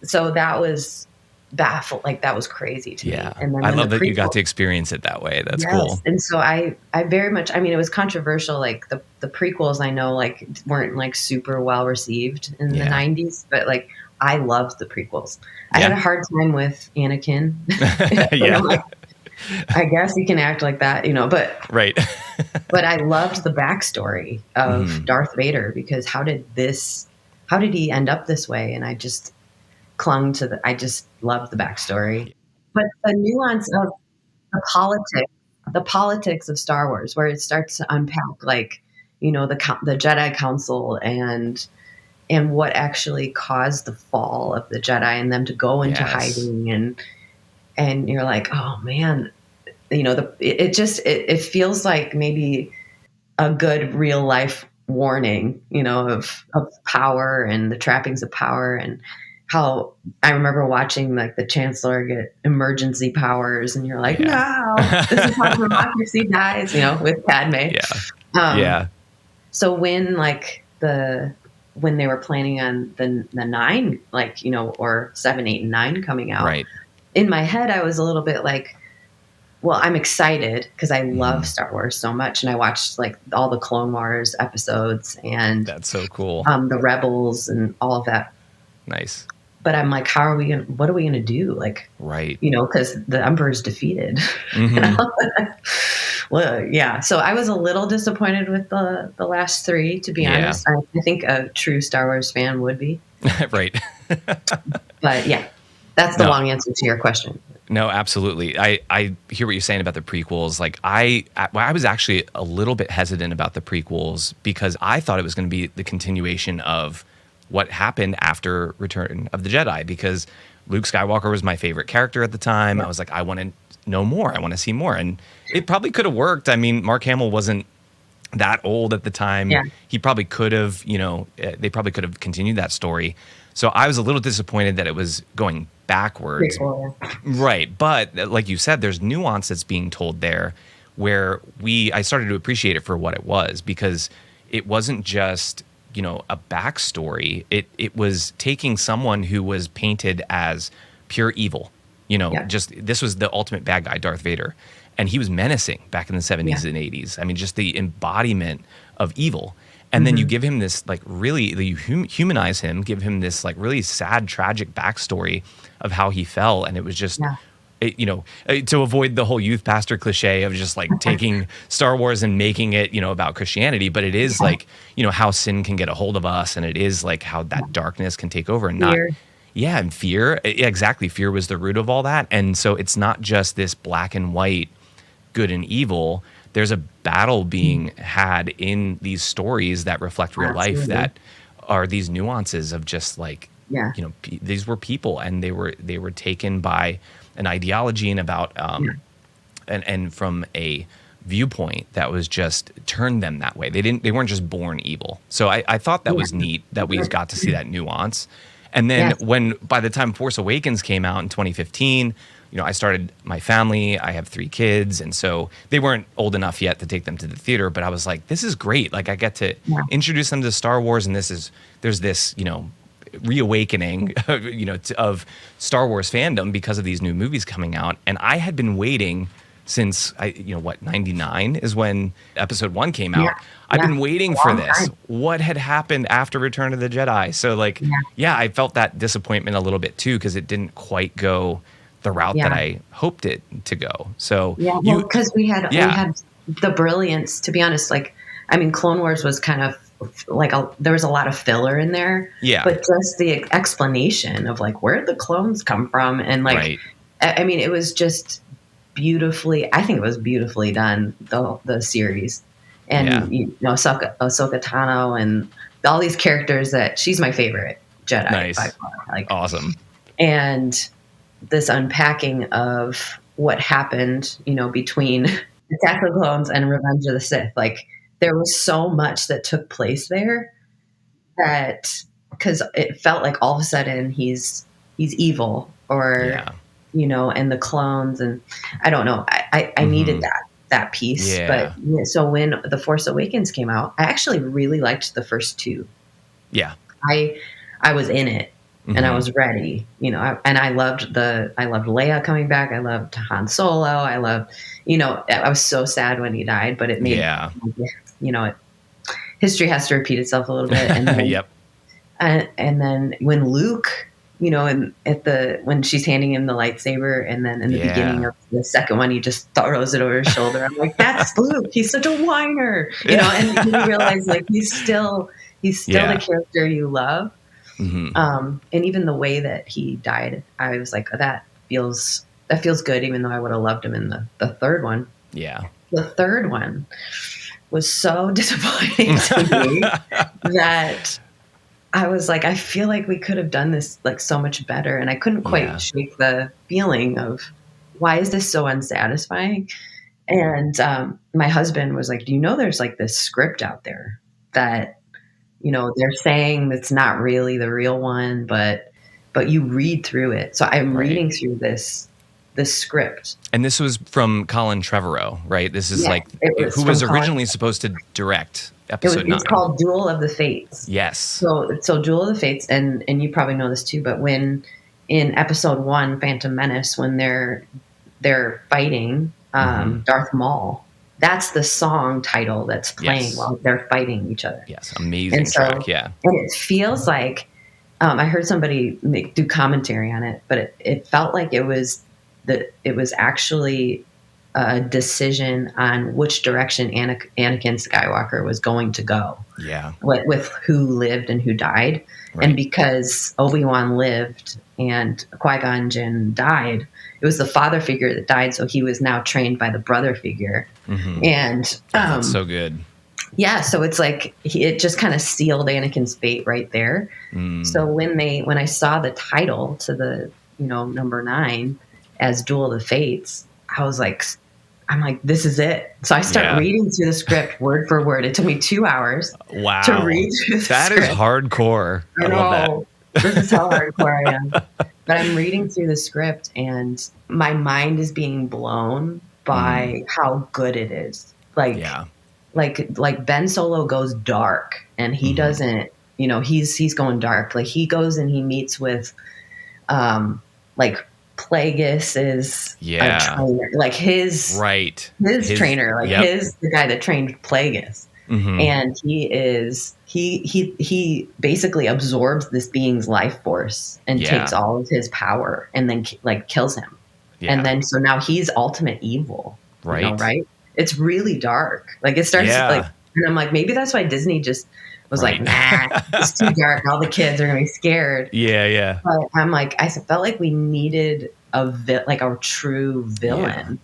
so that was baffled. Like that was crazy to me. And then I love that you got to experience it that way. That's cool. And so I very much, it was controversial. Like the prequels I know like weren't like super well received in the 90s, but like I loved the prequels. I had a hard time with Anakin. Like, I guess he can act like that, but right. But I loved the backstory of Darth Vader because how did he end up this way? And I just I just loved the backstory. But the nuance of the politics of Star Wars, where it starts to unpack like, the Jedi Council and what actually caused the fall of the Jedi and them to go into hiding and you're like, oh man, it feels like maybe a good real life warning, of power and the trappings of power and how I remember watching like the Chancellor get emergency powers and you're like, no, this is how democracy dies, with Padme. So when like when they were planning on the 9, like, or 7, 8, and 9 coming out, right. In my head, I was a little bit like, well, I'm excited because I love Star Wars so much. And I watched like all the Clone Wars episodes and that's so cool. The Rebels and all of that. Nice. But I'm like, what are we going to do? Like, right. Because the Emperor's defeated. Well, yeah. So I was a little disappointed with the last 3, to be honest. I think a true Star Wars fan would be. Right. But yeah, that's the long answer to your question. No, absolutely. I hear what you're saying about the prequels. Like I was actually a little bit hesitant about the prequels because I thought it was going to be the continuation of what happened after Return of the Jedi, because Luke Skywalker was my favorite character at the time. Yeah. I was like, I want to know more. I want to see more. And it probably could have worked. I mean, Mark Hamill wasn't that old at the time. Yeah. He probably could have, they probably could have continued that story. So I was a little disappointed that it was going backwards. Prequel. Right. But like you said, there's nuance that's being told there where I started to appreciate it for what it was, because it wasn't just, a backstory. It was taking someone who was painted as pure evil, Yeah. just this was the ultimate bad guy, Darth Vader. And he was menacing back in the 70s and 80s. I mean, just the embodiment of evil. And then you give him this, like, really, you humanize him, give him this, like, really sad, tragic backstory of how he fell. And it was just, to avoid the whole youth pastor cliche of just, like, taking Star Wars and making it, about Christianity. But it is, like, how sin can get a hold of us. And it is, like, how that darkness can take over and Fear. and fear. Exactly. Fear was the root of all that. And so it's not just this black and white good and evil. There's a battle being had in these stories that reflect real life, that are these nuances of just like, these were people, and they were taken by an ideology and about, and from a viewpoint that was just turned them that way. They weren't just born evil. So I thought that was neat that we got to see that nuance. And then by the time Force Awakens came out in 2015, I started my family. I have 3 kids. And so they weren't old enough yet to take them to the theater, but I was like, this is great. Like, I get to introduce them to Star Wars. And there's this, reawakening, of Star Wars fandom because of these new movies coming out. And I had been waiting since 99 is when episode 1 came out. I've been waiting for this. What had happened after Return of the Jedi? So I felt that disappointment a little bit too, because it didn't quite go the route that I hoped it to go. So because we had the brilliance, to be honest. Like, I mean, Clone Wars was kind of like there was a lot of filler in there. Yeah. But just the explanation of like where did the clones come from, and like, I mean, it was just beautifully. I think it was beautifully done, the series, and Ahsoka Tano and all these characters. That she's my favorite Jedi. Nice. By far. Like, awesome. And this unpacking of what happened, between Attack of the Clones and Revenge of the Sith. Like, there was so much that took place there that, because it felt like all of a sudden he's evil, or, and the clones, and I don't know. I needed that piece. Yeah. But so when The Force Awakens came out, I actually really liked the first 2. Yeah. I was in it. And I was ready, and I loved Leia coming back. I loved Han Solo. I loved, I was so sad when he died, but it made, history has to repeat itself a little bit. And then, and then when Luke, when she's handing him the lightsaber, and then in the beginning of the second one, he just throws it over his shoulder. I'm like, that's Luke. He's such a whiner, and you realize like he's still the character you love. And even the way that he died, I was like, that feels good, even though I would have loved him in the third one. Yeah. The third one was so disappointing to me that I was like, I feel like we could have done this like so much better. And I couldn't quite shake the feeling of, why is this so unsatisfying? And my husband was like, do you know there's like this script out there that, they're saying it's not really the real one, but you read through it. So I'm reading through this script. And this was from Colin Trevorrow, right? This is who was originally supposed to direct episode 9. It's called Duel of the Fates. Yes. So Duel of the Fates, and you probably know this too, but when in episode 1, Phantom Menace, when they're fighting Darth Maul, that's the song title that's playing while they're fighting each other. Yes, amazing track, yeah. And it feels like, I heard somebody do commentary on it, but it felt like it was actually a decision on which direction Anakin Skywalker was going to go. Yeah. With who lived and who died. Right. And because Obi-Wan lived and Qui-Gon Jinn died, it was the father figure that died. So he was now trained by the brother figure. And that's so good. Yeah. So it's like, it just kind of sealed Anakin's fate right there. So when I saw the title to the, number 9 as Duel of the Fates, I'm like, this is it. So I start reading through the script word for word. It took me 2 hours to read through the That script. is hardcore. I love that. This is how hardcore I am. But I'm reading through the script and my mind is being blown by how good it is. Like Ben Solo goes dark and he doesn't, he's going dark. Like he goes and he meets with like Plagueis is a trainer, like his trainer, like the guy that trained Plagueis. And he basically absorbs this being's life force and takes all of his power and then like kills him. And then so now he's ultimate evil, right? It's really dark. Like it starts like, and I'm like, maybe that's why Disney just was like, nah, it's too dark. All the kids are gonna be scared. Yeah. But I'm like, I felt like we needed a true villain,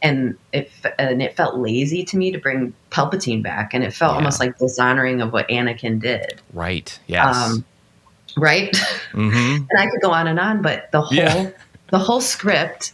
and it felt lazy to me to bring Palpatine back, and it felt almost like dishonoring of what Anakin did. Right. Yes. Right. And I could go on, but the whole script,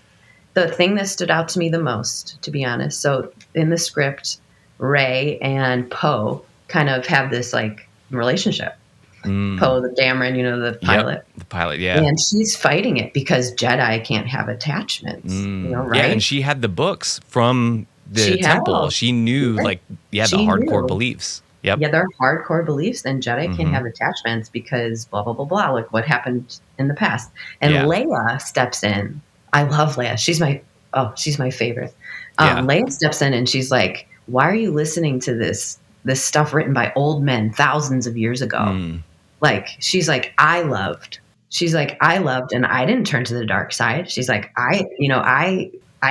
the thing that stood out to me the most, to be honest. So in the script, Rey and Poe kind of have this like relationship. Poe, the Dameron, the pilot. Yep, the pilot, yeah. And she's fighting it because Jedi can't have attachments, right? Yeah, and she had the books from the temple. She knew, the hardcore beliefs. Yep. Yeah, they're hardcore beliefs, and Jedi can't have attachments because blah, blah, blah, blah, like what happened in the past. And Leia steps in. I love Leia. She's my favorite. Leia steps in and she's like, why are you listening to this stuff written by old men thousands of years ago? Like, she's like, I loved and I didn't turn to the dark side. She's like, I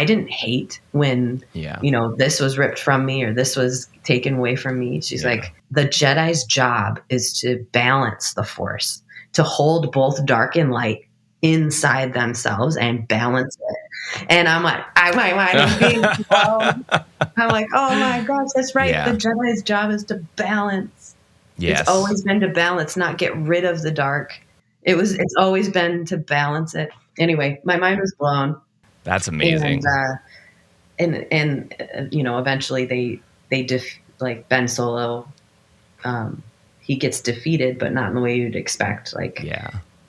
didn't hate when, this was ripped from me or this was taken away from me. She's like, the Jedi's job is to balance the Force, to hold both dark and light inside themselves and balance it. And I'm like, my mind is being blown. I'm like, oh my gosh, that's right. The Jedi's job is to balance. Yes. It's always been to balance, not get rid of the dark. It's always been to balance it. Anyway, my mind was blown. That's amazing. And eventually like Ben Solo, he gets defeated, but not in the way you'd expect. Like,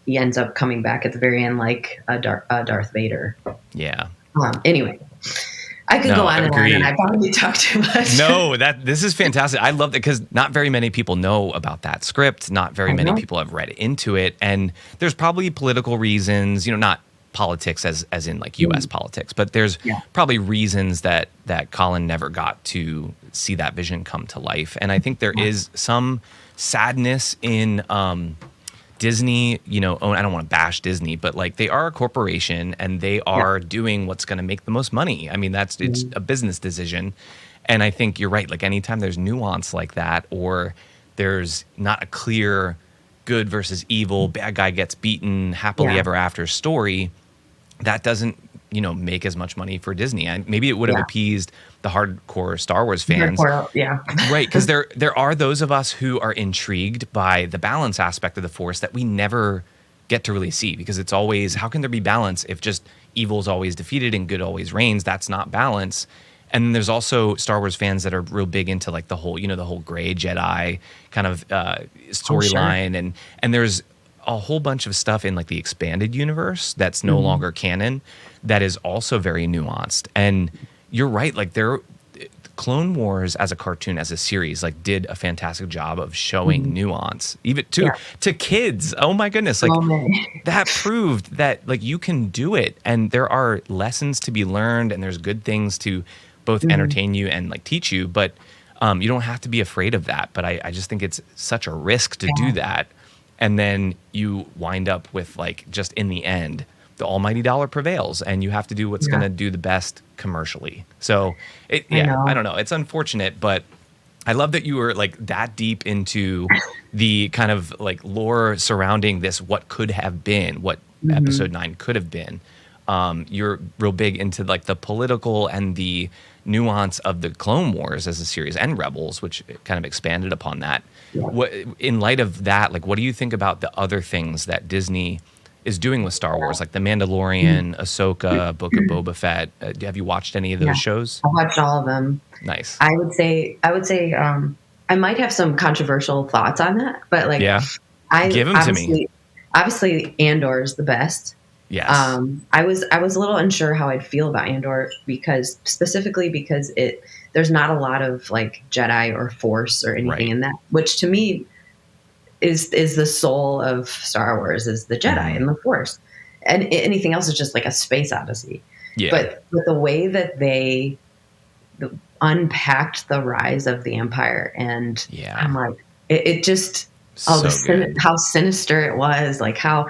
he ends up coming back at the very end, like a Darth Vader. Yeah. Anyway. I could go on and on, and I probably talk too much. No, this is fantastic. I love that because not very many people know about that script. Not very many people have read into it, and there's probably political reasons. Not politics as in like U.S. politics, but there's probably reasons that Colin never got to see that vision come to life. And I think there is some sadness in Disney, I don't want to bash Disney, but like they are a corporation and they are doing what's going to make the most money. I mean, it's a business decision. And I think you're right. Like anytime there's nuance like that, or there's not a clear good versus evil, bad guy gets beaten, happily ever after story, that doesn't, make as much money for Disney. And maybe it would have appeased the hardcore Star Wars fans. Right. Because there are those of us who are intrigued by the balance aspect of the Force that we never get to really see, because it's always, how can there be balance if just evil is always defeated and good always reigns? That's not balance. And then there's also Star Wars fans that are real big into like the whole, the whole gray Jedi kind of storyline. And there's a whole bunch of stuff in like the expanded universe that's no longer canon that is also very nuanced. And you're right, like Clone Wars as a cartoon, as a series, like did a fantastic job of showing nuance, even to kids. Oh my goodness. Like that proved that like you can do it, and there are lessons to be learned, and there's good things to both entertain you and like teach you, but you don't have to be afraid of that. But I just think it's such a risk to do that. And then you wind up with like, just in the end, the almighty dollar prevails, and you have to do what's Yeah. going to do the best commercially. So I I know. don't know. It's unfortunate, but I love that you were like that deep into the kind of like lore surrounding this, what could have been, what Mhm. episode 9 could have been. You're real big into like the political and the nuance of the Clone Wars as a series and Rebels, which kind of expanded upon that. Yeah. What, in light of that, like, what do you think about the other things that Disney is doing with Star Wars, like The Mm. Mandalorian, Ahsoka, Book of Boba Fett? Have you watched any of Yeah. those shows? I watched all of them. Nice. I would say, I might have some controversial thoughts on that, but like Yeah. I Give them to me. obviously Andor is the best. Yes. I was a little unsure how I'd feel about Andor because specifically because there's not a lot of like Jedi or Force or anything Right. in that, which to me is the soul of Star Wars is the Jedi Hmm. and the Force, and anything else is just like a space odyssey. Yeah. But the way that they unpacked the rise of the Empire, and I'm Yeah. like, it just So good. how sinister it was, like how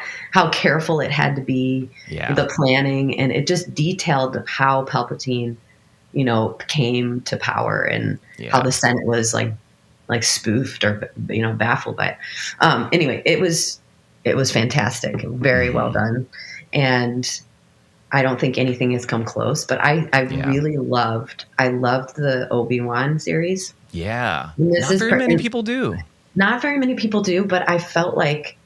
careful it had to be, Yeah. the planning, and it just detailed how Palpatine, came to power and how Yeah. the Senate was like spoofed or baffled by it. Anyway, it was fantastic, very well Hmm. done, and I don't think anything has come close. But I Yeah. really loved the Obi-Wan series. Yeah. And this Not is very many people do. not very many people do, but I felt like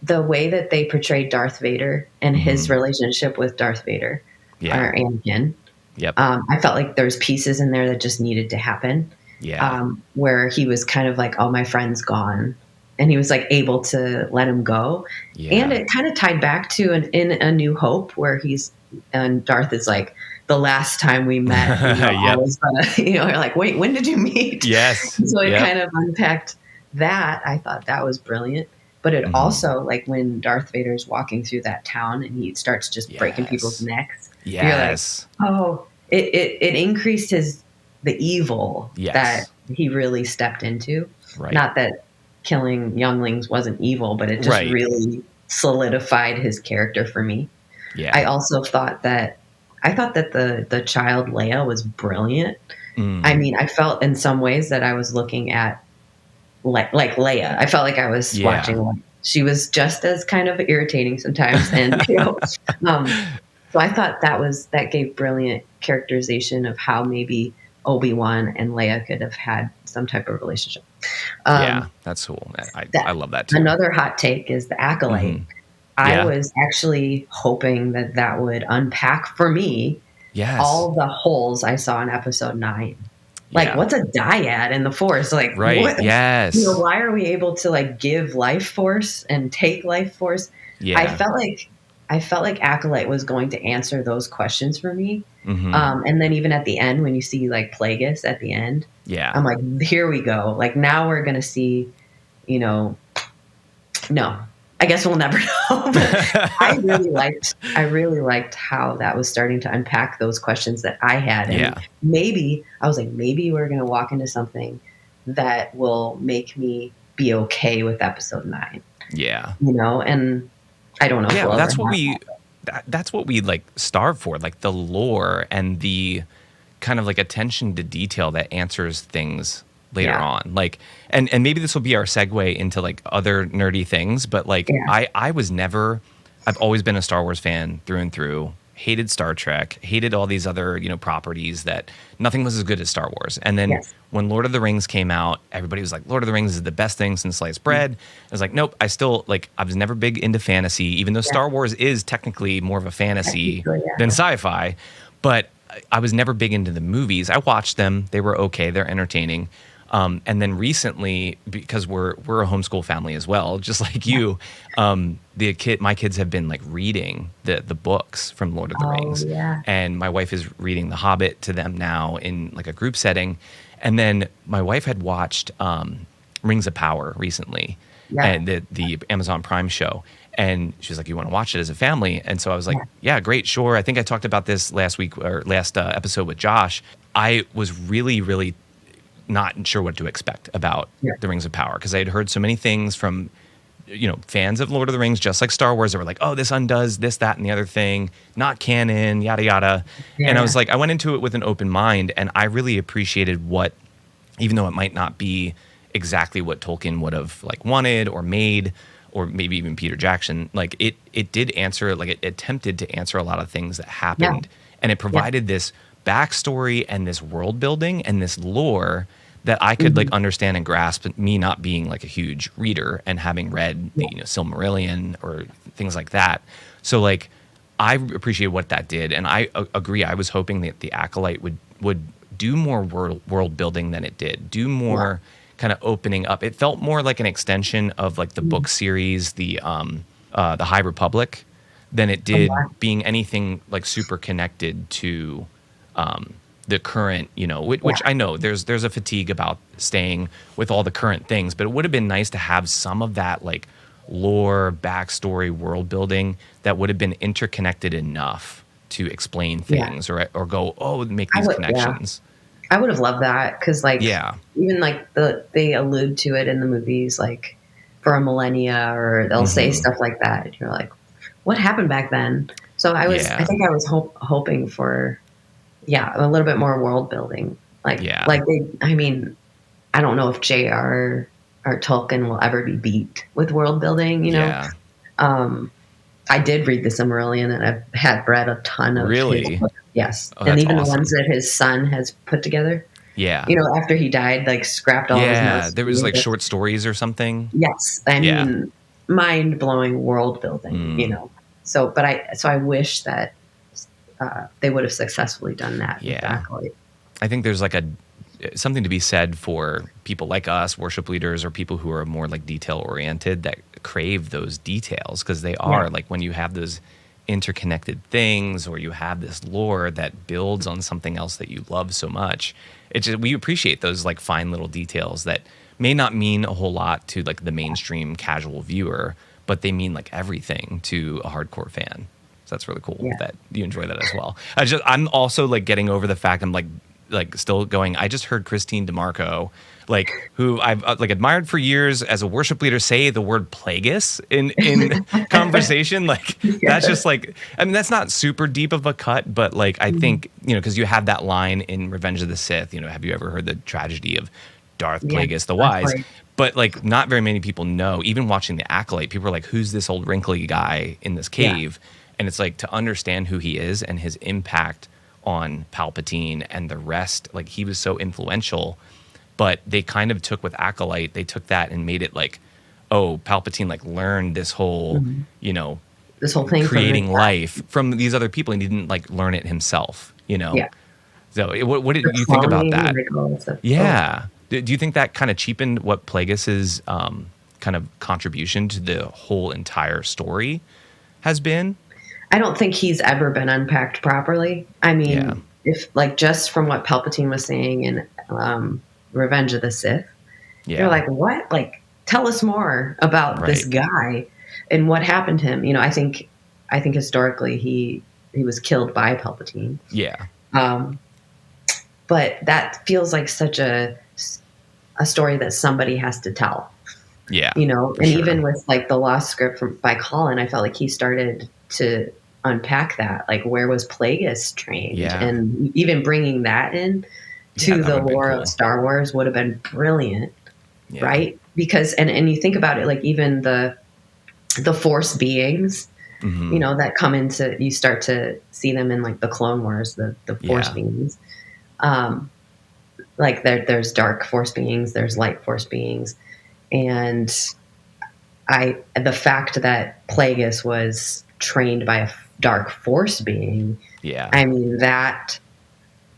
the way that they portrayed Darth Vader and his Hmm. relationship with Darth Vader Yeah. or Anakin, Yep. I felt like there's pieces in there that just needed to happen, Yeah. where he was kind of like, "Oh, my friend's gone," and he was like able to let him go, and Yeah. it kind of tied back to in A New Hope, where and Darth is like, "The last time we met, I Yep. was gonna," you're like, "Wait, when did you meet?" Yes. So it Yep. kind of unpacked that. I thought that was brilliant. But it Hmm. also, like when Darth Vader's walking through that town and he starts just breaking people's Yes. necks, you're like, Yes. oh, it increased the evil that Yes. he really stepped into. Right. Not that killing younglings wasn't evil, but it just Right. really solidified his character for me. I Yeah. also thought that the child Leia was brilliant. I Mm. mean, I felt in some ways that I was looking at like Leia. I felt like I was watching Yeah. Leia. She was just as kind of irritating sometimes, and um, so I thought that gave brilliant characterization of how maybe Obi-Wan and Leia could have had some type of relationship. Yeah. Um, That's cool. I that love that too. Another hot take is the Acolyte. Hmm. I Yeah. was actually hoping that would unpack for me Yes. all the holes I saw in episode 9. Like, Yeah. what's a dyad in the Force? Like, Right. what? Yes. Why are we able to like give life force and take life force? I Yeah. felt like I felt like Acolyte was going to answer those questions for me. Hmm. And then even at the end, when you see like Plagueis at the end, Yeah. I'm like, here we go. Like now we're gonna see, you know, no, I guess we'll never know. But I really liked how that was starting to unpack those questions that I had. And Yeah. maybe I was like, maybe we're going to walk into something that will make me be okay with episode 9, Yeah. and I don't know if Yeah. we'll ever That's what have we. that. That's what we like starve for, like the lore and the kind of like attention to detail that answers things later Yeah. on. Like, and maybe this will be our segue into like other nerdy things, but like Yeah. I was never, I've always been a Star Wars fan through and through. Hated Star Trek, hated all these other, properties that nothing was as good as Star Wars. And then Yes. when Lord of the Rings came out, everybody was like, Lord of the Rings is the best thing since sliced bread. I was like, nope, I was never big into fantasy, even though Yeah. Star Wars is technically more of a fantasy Technically, yeah. than sci-fi. But I was never big into the movies. I watched them; they were okay, they're entertaining. And then recently, because we're a homeschool family as well, just like Yeah. you, my kids have been like reading the books from Lord of the Oh Rings, yeah. and my wife is reading The Hobbit to them now in like a group setting. And then my wife had watched Rings of Power recently, Yeah. and the Amazon Prime show. And she was like, "You want to watch it as a family?" And so I was like, Yeah. "Yeah, great, sure." I think I talked about this last week or last episode with Josh. I was really, really not sure what to expect about Yeah. the Rings of Power because I had heard so many things from fans of Lord of the Rings, just like Star Wars, that were like, oh, this undoes this, that, and the other thing, not canon, yada, yada. Yeah. And I was like, I went into it with an open mind, and I really appreciated what, even though it might not be exactly what Tolkien would have like wanted or made, or maybe even Peter Jackson, like it did answer, like it attempted to answer a lot of things that happened. And it provided this backstory and this world building and this lore that I could like understand and grasp, me not being like a huge reader and having read the Silmarillion or things like that. So like I appreciate what that did, and I agree. I was hoping that the Acolyte would do more world building than it did, do more kind of opening up. It felt more like an extension of like the book series, the High Republic, than it did being anything like super connected to the current, which I know there's a fatigue about staying with all the current things, but it would have been nice to have some of that like lore, backstory, world building that would have been interconnected enough to explain things or go, make these connections. I would have loved that because even like they allude to it in the movies, like for a millennia, or they'll say stuff like that. And you're like, what happened back then? So I think I was hoping for, a little bit more world building. I don't know if J.R. or Tolkien will ever be beat with world building, I did read the Silmarillion, and I've had read a ton of Really? his books. Yes. Oh, and even awesome. the ones that his son has put together. Yeah. After he died, like scrapped all his notes. Yeah, there was like short stories or something. Yes. I mean, mind-blowing world building, So, but I wish that they would have successfully done that. Yeah. Exactly. I think there's like something to be said for people like us, worship leaders, or people who are more like detail oriented that crave those details, because they are like when you have those interconnected things, or you have this lore that builds on something else that you love so much. We appreciate those like fine little details that may not mean a whole lot to like the mainstream casual viewer, but they mean like everything to a hardcore fan. So that's really cool that you enjoy that as well. I'm also like getting over the fact I'm like still going. I just heard Kristene DiMarco, like who I've like admired for years as a worship leader, say the word plagueis in conversation. Like that's just like, I mean, that's not super deep of a cut, but like I think because you have that line in Revenge of the Sith. Have you ever heard the tragedy of Darth Plagueis the Wise? Right. But like not very many people know. Even watching The Acolyte, people are like, "Who's this old wrinkly guy in this cave?" And it's like to understand who he is and his impact on Palpatine and the rest. Like he was so influential, but they kind of took with Acolyte, they took that and made it like, oh, Palpatine like learned this whole, this whole thing, creating life from these other people, and he didn't like learn it himself, Yeah. So what did you think about that? Yeah. Do you think that kind of cheapened what Plagueis's kind of contribution to the whole entire story has been? I don't think he's ever been unpacked properly. I mean, if like just from what Palpatine was saying in Revenge of the Sith, you're like, what? Like, tell us more about this guy and what happened to him. I think historically he was killed by Palpatine. Yeah. But that feels like such a story that somebody has to tell. Yeah. And even with like the Lost Script by Colin, I felt like he started to unpack that, like where was Plagueis trained, and even bringing that in to the lore of Star Wars would have been brilliant, right? Because and you think about it, like even the Force beings, that come into, you start to see them in like the Clone Wars, the Force beings, like there's dark Force beings, there's light Force beings, and the fact that Plagueis was trained by a dark Force being. Yeah. I mean, that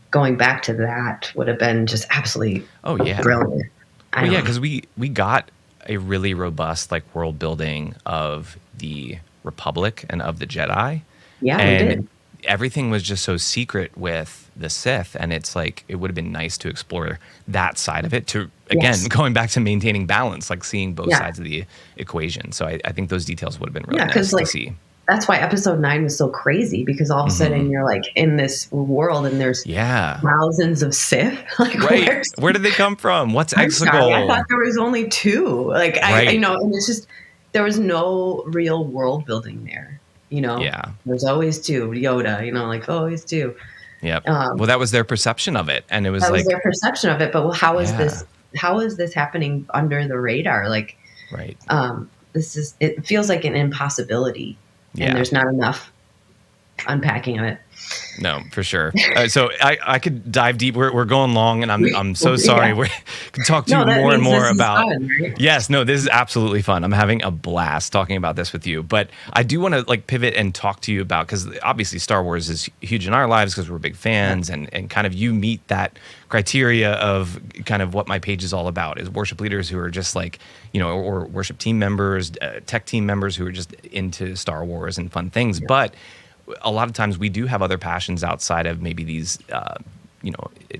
going back to that would have been just absolutely brilliant. Because we got a really robust like world building of the Republic and of the Jedi. Yeah, and we did. Everything was just so secret with the Sith, and it's like it would have been nice to explore that side of it, to again going back to maintaining balance, like seeing both sides of the equation. So I think those details would have been really nice to see. That's why episode 9 was so crazy, because all of a sudden you're like in this world and there's thousands of Sith. Like, where did they come from? What's Exegol? I thought there was only 2. Like, and it's just, there was no real world building there. Yeah. There's always two Yoda, like always two. Yep. Well, that was their perception of it. And it was That was like, their perception of it. But how is yeah, this? How is this happening under the radar? Like, right. it feels like an impossibility, and Yeah. there's not enough unpacking of it. No, for sure. So I could dive deep. We're going long, and I'm so sorry. Yeah. We can talk to No, you that more and means more this is about. fun, right? Yes, no, this is absolutely fun. I'm having a blast talking about this with you. But I do want to like pivot and talk to you about, because obviously Star Wars is huge in our lives because we're big fans, and kind of you meet that criteria of kind of what my page is all about, is worship leaders who are just like, or worship team members, tech team members who are just into Star Wars and fun things. Yeah. But a lot of times we do have other passions outside of maybe these,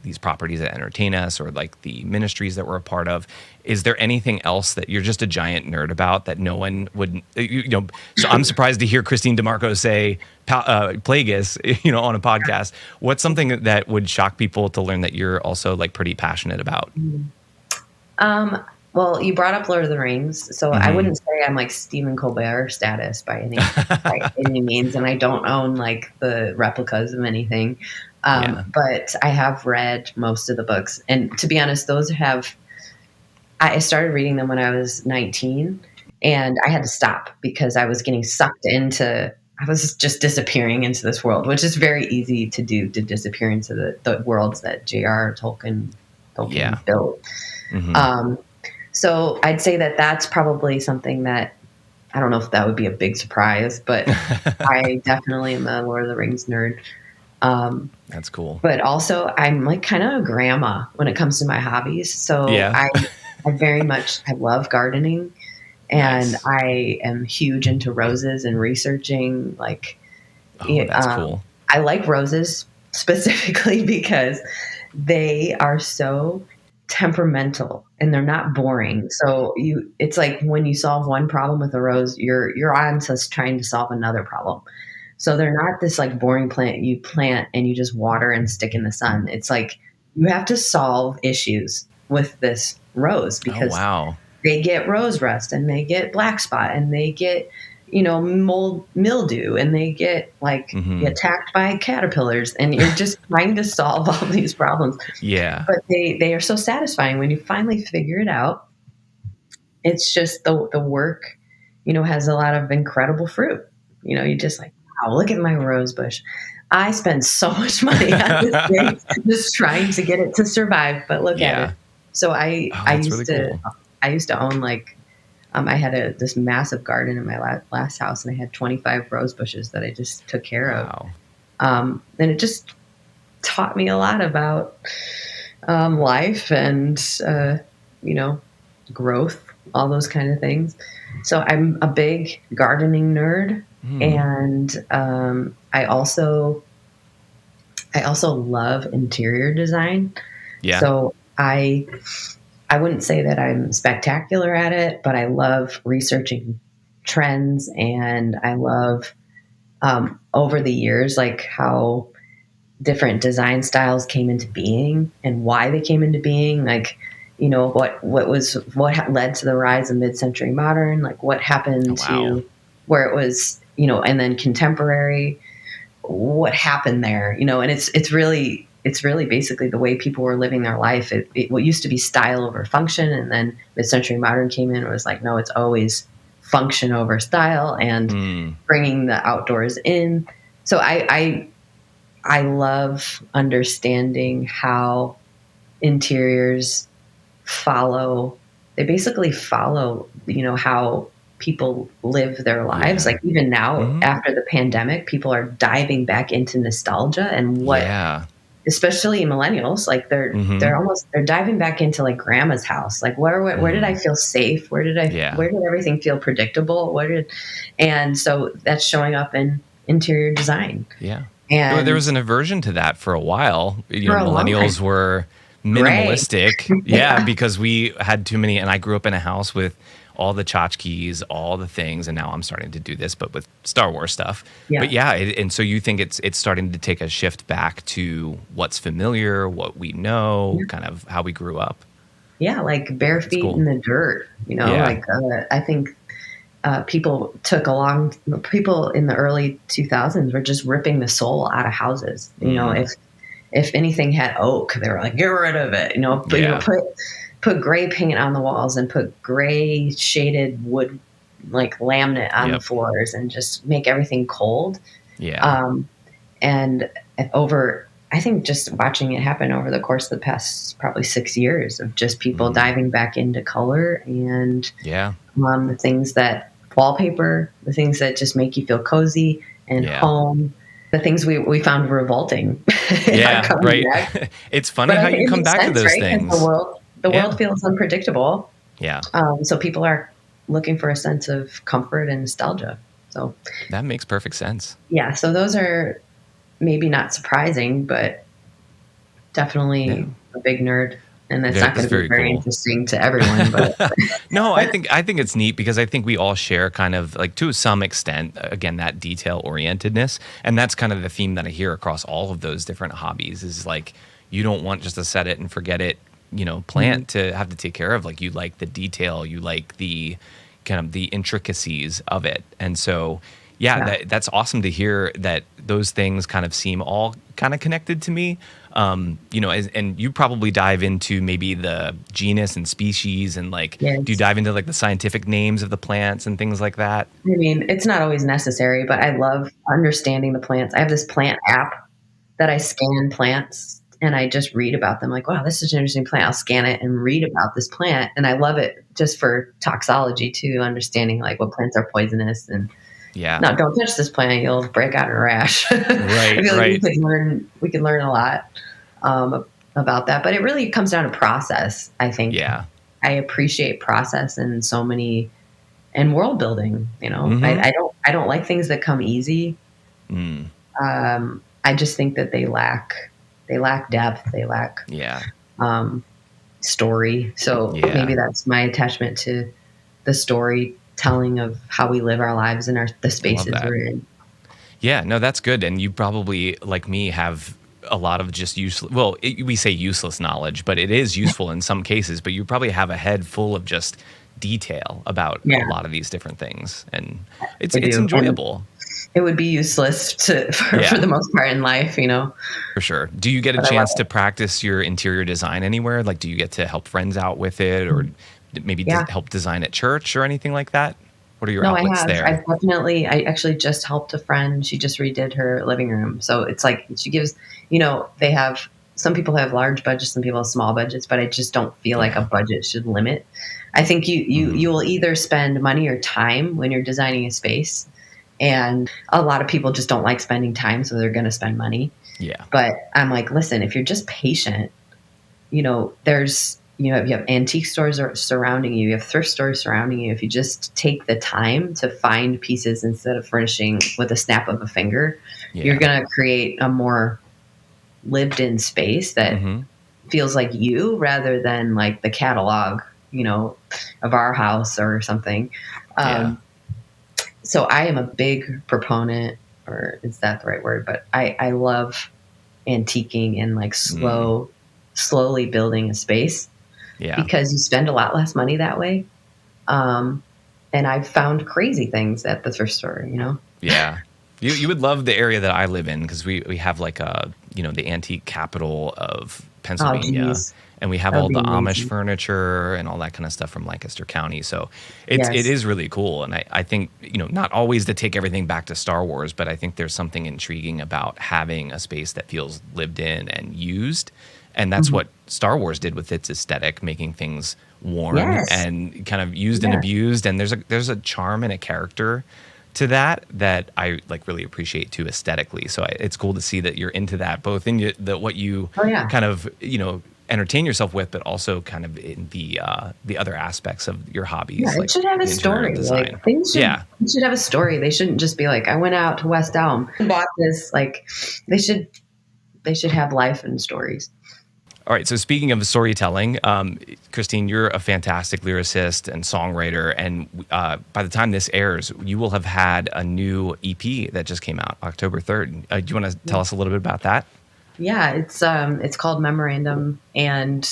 these properties that entertain us, or like the ministries that we're a part of. Is there anything else that you're just a giant nerd about that no one would, so I'm surprised to hear Kristene DiMarco say Plagueis, on a podcast. What's something that would shock people to learn that you're also like pretty passionate about? Well, you brought up Lord of the Rings, so I wouldn't say I'm like Stephen Colbert status by any means, and I don't own like the replicas of anything. But I have read most of the books, and to be honest, I started reading them when I was 19, and I had to stop because I was getting sucked into. I was just disappearing into this world, which is very easy to do, to disappear into the worlds that J.R. Tolkien built. So I'd say that that's probably something that, I don't know if that would be a big surprise, but I definitely am a Lord of the Rings nerd. That's cool. But also I'm like kind of a grandma when it comes to my hobbies. So I love gardening, and Nice. I am huge into roses and researching. Like, that's cool. I like roses specifically because they are so temperamental and they're not boring. So it's like when you solve one problem with a rose, you're on to trying to solve another problem. So they're not this like boring plant you plant and you just water and stick in the sun. It's like you have to solve issues with this rose because they get rose rust and they get black spot and they get mold, mildew, and they get like attacked by caterpillars, and you're just trying to solve all these problems. Yeah. But they are so satisfying when you finally figure it out. It's just the work, has a lot of incredible fruit. You just like, wow, look at my rose bush. I spend so much money on this thing just trying to get it to survive, but look at it. So I used to own like, I had this massive garden in my last house, and I had 25 rose bushes that I just took care of. And it just taught me a lot about life and, growth, all those kind of things. So I'm a big gardening nerd. And I also love interior design. Yeah. So I wouldn't say that I'm spectacular at it, but I love researching trends, and I love over the years, like how different design styles came into being and why they came into being. Like, what led to the rise of mid-century modern, like what happened to where it was, and then contemporary, what happened there, and it's really basically the way people were living their life. What used to be style over function, and then mid-century modern came in and was like, no, it's always function over style, and bringing the outdoors in. So I love understanding how interiors basically follow, how people live their lives. Like even now, after the pandemic, people are diving back into nostalgia and especially millennials, like they're diving back into like grandma's house. Like where did I feel safe? Where did everything feel predictable? And so that's showing up in interior design. Yeah. And there was an aversion to that for a while. Millennials were minimalistic. Yeah, because we had too many, and I grew up in a house with all the tchotchkes, all the things, and now I'm starting to do this, but with Star Wars stuff. Yeah. But and so you think it's starting to take a shift back to what's familiar, what we know, kind of how we grew up. Yeah, like bare feet in the dirt. Like I think people in the early 2000s were just ripping the soul out of houses. If anything had oak, they were like, get rid of it. But Yeah. put gray paint on the walls and put gray shaded wood, like laminate on the Yep. floors, and just make everything cold. Yeah. And I think just watching it happen over the course of the past probably 6 years of just people diving back into color and Yeah. the things that wallpaper, the things that just make you feel cozy and Yeah. home, the things we found revolting. Yeah. are coming Right. back. It's funny But how you it come makes back to sense, those right? Because things. the Yeah. world feels unpredictable. Yeah. So people are looking for a sense of comfort and nostalgia. So That makes perfect sense. yeah, so those are maybe not surprising, but Yeah. definitely a big nerd. And it's not That's going to be very very cool. interesting to everyone, but No, I think it's neat because I think we all share kind of like to some extent again that detail orientedness, and that's kind of the theme that I hear across all of those different hobbies is like you don't want just to set it and forget it, plant to have to take care of. Like you like the detail, you like the kind of the intricacies of it, and so yeah, yeah. that's awesome to hear that those things kind of seem all kind of connected to me. And you probably dive into maybe the genus and species and like, do you Yes. dive into like the scientific names of the plants and things like that? I mean, it's not always necessary, but I love understanding the plants. I have this plant app that I scan plants and I just read about them. Like, wow, this is an interesting plant. I'll scan it and read about this plant. And I love it just for toxology too, understanding like what plants are poisonous and Yeah. no, don't touch this plant. You'll break out in a rash. I Right. feel like Right. we could learn a lot about that, but it really comes down to process. I think Yeah. I appreciate process in so many and world building. Mm-hmm. I don't like things that come easy. Mm. I just think that they lack depth. They lack Yeah. story. So maybe Yeah. that's my attachment to the storytelling of how we live our lives and the I love spaces that. we're in. Yeah. No, that's good. And you probably, like me, have a lot of just useless, well, we say useless knowledge, but it is useful in some cases, but you probably have a head full of just detail about a Yeah, lot of these different things. And it's I it's do. And enjoyable. it would be useless for Yeah. the most part in life. For sure. Do you get a But I love chance to practice your interior desigin anywhere? Like, do you get to help friends out with it or it. maybe Yeah. help design at church or anything like that? What are your No, I outlets have. there? I actually just helped a friend. She just redid her living room. So it's like she gives, they have, some people have large budgets, some people have small budgets, but I just don't feel like a Yeah. budget should limit. I think Hmm. you will either spend money or time when you're designing a space. And a lot of people just don't like spending time, so they're going to spend money. Yeah. But I'm like, listen, if you're just patient, there's you have antique stores surrounding you, you have thrift stores surrounding you. If you just take the time to find pieces instead of furnishing with a snap of a finger, you're Yeah. going to create a more lived in space that Hmm. feels like you rather than like the catalog, of our house or something. Yeah. So I am a big proponent, or is that the right word? But I love antiquing and like Mm. slowly building a space Yeah. because you spend a lot less money that way. Um, and I've found crazy things at the thrift store. Yeah. You would love the area that I live in because we have like the antique capital of Oh, Pennsylvania, geez. and we have That would all be the Amish amazing. furniture and all that kind of stuff from Lancaster County. So it Yes. is really cool. And I think, not always to take everything back to Star Wars, but I think there's something intriguing about having a space that feels lived in and used. And that's Mhm. what Star Wars did with its aesthetic, making things worn Yes. and kind of used and Yeah. abused. And there's a charm and a character to that I like really appreciate too aesthetically. So it's cool to see that you're into that, both in what you Oh, yeah. kind of entertain yourself with, but also kind of in the other aspects of your Yeah, hobbies, it like should have a the interior story. design. Like things Yeah. should have a story. They shouldn't just be like, I went out to West Elm and bought this. Like they should have life and stories. All right. So speaking of storytelling, Kristene, you're a fantastic lyricist and songwriter, and by the time this airs, you will have had a new EP that just came out October 3rd. Do you want to tell us a little bit about that? Yeah, it's called Memorandum, and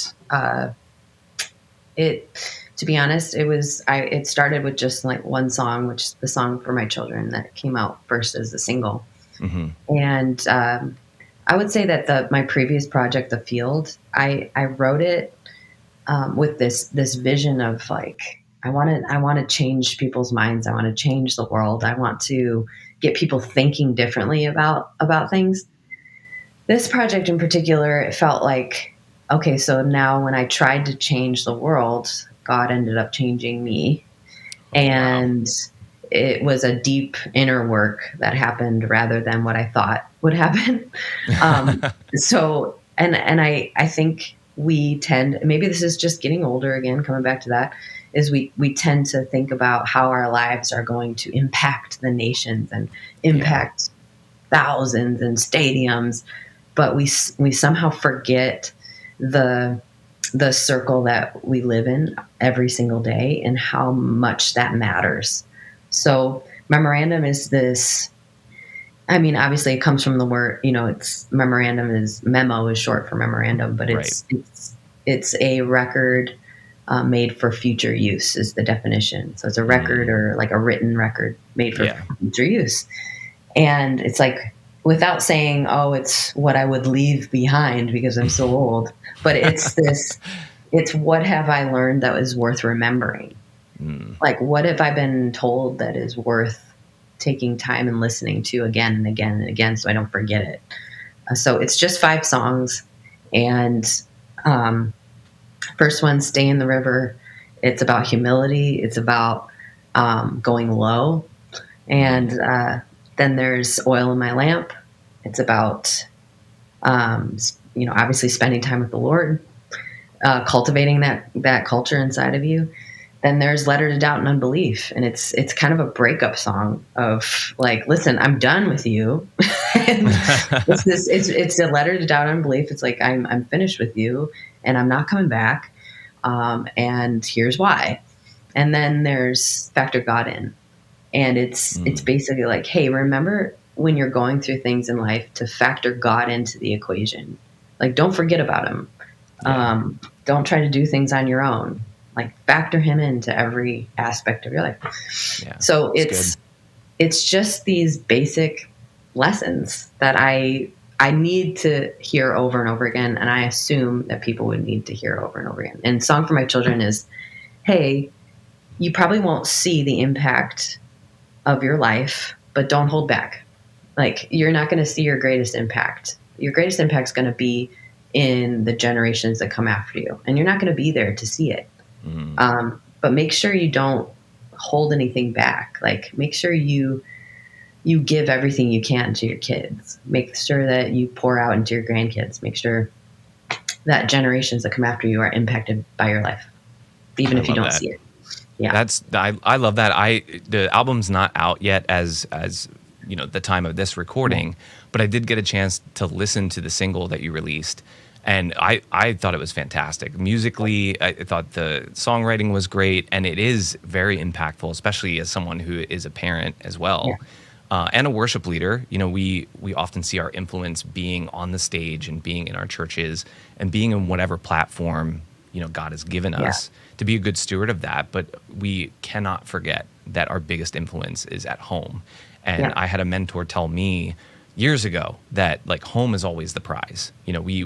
it To be honest, it started with just like one song, which is the song for my children that came out first as a single. Mm-hmm. And I would say that my previous project, The Field, I wrote it with this vision of like, I want to change people's minds. I want to change the world. I want to get people thinking differently about things. This project in particular, it felt like, okay, so now when I tried to change the world, God ended up changing me. Oh, wow. And it was a deep inner work that happened rather than what I thought would happen. And I think we tend, maybe this is just getting older again, coming back to that, is we tend to think about how our lives are going to impact the nations and Yeah. impact thousands and stadiums, but we somehow forget the the circle that we live in every single day and how much that matters. So memorandum is this, I mean, obviously it comes from the word, it's memorandum is memo is short for memorandum, but Right. it's a record made for future use is the definition. So it's a record or like a written record made for Yeah. future use. And it's like, without saying, oh, it's what I would leave behind because I'm so old, but it's what have I learned that was worth remembering? Like, what have I been told that is worth taking time and listening to again and again and again so I don't forget it? So it's just 5 songs. And um, first one, Stay in the River. It's about humility. It's about going low. And then there's Oil in My Lamp. It's about, obviously spending time with the Lord, cultivating that culture inside of you. Then there's Letter to Doubt and Unbelief, and it's kind of a breakup song of like, listen, I'm done with you. And it's a letter to doubt and unbelief. It's like I'm finished with you, and I'm not coming back. And here's why. And then there's Factor God In, and it's basically like, hey, remember when you're going through things in life to factor God into the equation. Like, don't forget about him. Yeah. Don't try to do things on your own. Like, factor him into every aspect of your life. Yeah. So Good. it's just these basic lessons that I need to hear over and over again, and I assume that people would need to hear over and over again. And Song for My Children is, hey, you probably won't see the impact of your life, but don't hold back. Like, you're not going to see your greatest impact. Your greatest impact is going to be in the generations that come after you, and you're not going to be there to see it. But make sure you don't hold anything back. Like, make sure you give everything you can to your kids. Make sure that you pour out into your grandkids. Make sure that generations that come after you are impacted by your life, even if you don't see it. Yeah. I love that. The album's not out yet as the time of this recording, but I did get a chance to listen to the single that you released, and I thought it was fantastic. Musically, I thought the songwriting was great, and it is very impactful, especially as someone who is a parent as well. And a worship leader. We often see our influence being on the stage and being in our churches and being in whatever platform God has given us to be a good steward of that. But we cannot forget that our biggest influence is at home. And I had a mentor tell me years ago that like home is always the prize. We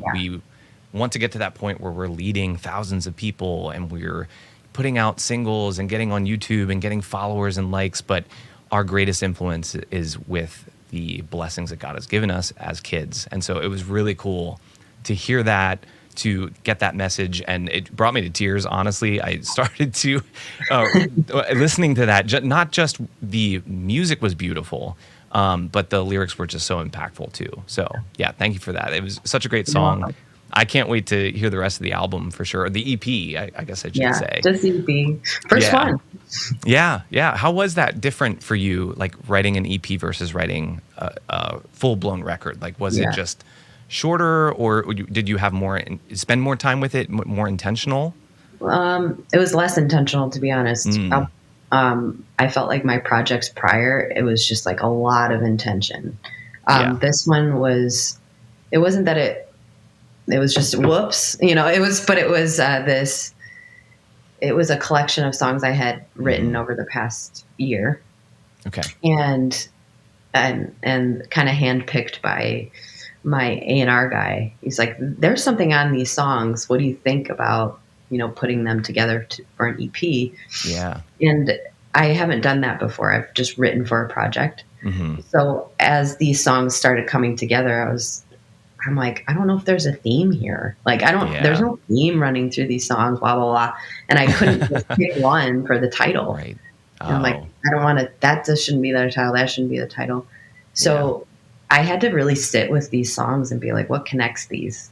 want to get to that point where we're leading thousands of people and we're putting out singles and getting on YouTube and getting followers and likes, but our greatest influence is with the blessings that God has given us as kids. And so it was really cool to hear that, to get that message, and it brought me to tears, honestly. I started to, listening to that, not just the music was beautiful, but the lyrics were just so impactful too. So yeah, thank you for that. It was such a great song. I can't wait to hear the rest of the album for sure. The EP, I guess I should say. Just EP. First one. Yeah. How was that different for you, like writing an EP versus writing a full-blown record? Like, was it just shorter, or did you have spend more time with it, more intentional? It was less intentional, to be honest. I felt like my projects prior, it was just like a lot of intention. This one it wasn't that it was just whoops, it was it was a collection of songs I had written over the past year. Okay. And kind of handpicked by my A&R guy. He's like, there's something on these songs. What do you think about, putting them together for an EP? Yeah. And I haven't done that before. I've just written for a project. So as these songs started coming together, I'm like, I don't know if there's a theme here. Like, there's no theme running through these songs, blah, blah, blah. And I couldn't just pick one for the title. Right. And I'm like, I don't want to, that just shouldn't be the title. That shouldn't be the title. So I had to really sit with these songs and be like, what connects these?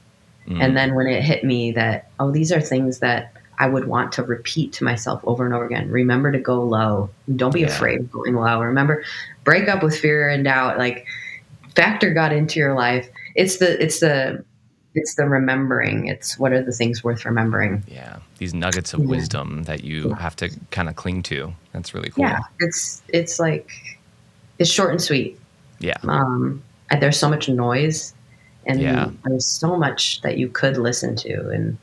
And then when it hit me that, these are things that I would want to repeat to myself over and over again. Remember to go low. Don't be afraid of going low. Remember, break up with fear and doubt. Like, factor God into your life. It's the remembering. It's what are the things worth remembering? Yeah. These nuggets of wisdom that you have to kind of cling to. That's really cool. Yeah. It's like, it's short and sweet. Yeah. There's so much noise and there's so much that you could listen to, and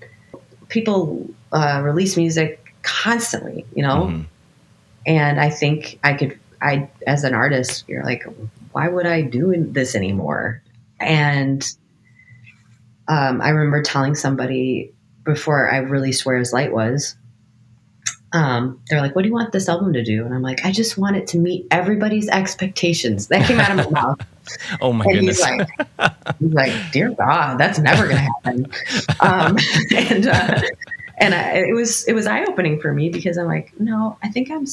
people release music constantly, and I think I as an artist, you're like, why would I do this anymore? And I remember telling somebody before I released Where His Light Was, they're like, what do you want this album to do? And I'm like, I just want it to meet everybo's expectations. That came out of my mouth. Oh my goodness. He's like, dear God, that's never going to happen. It was eye-opening for me, because I'm like, no, I think I'm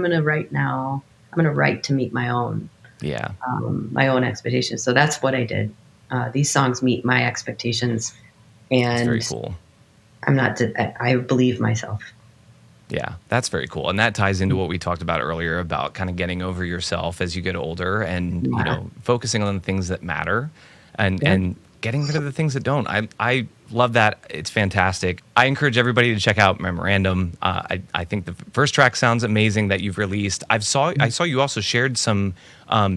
going to write now. I'm going to write to meet my own, my own expectations. So that's what I did. These songs meet my expectations, and that's very cool. I believe myself. Yeah, that's very cool. And that ties into what we talked about earlier about kind of getting over yourself as you get older and, focusing on the things that matter and getting rid of the things that don't. I love that. It's fantastic. I encourage everybody to check out Memorandum. I think the first track sounds amazing that you've released. I saw you also shared some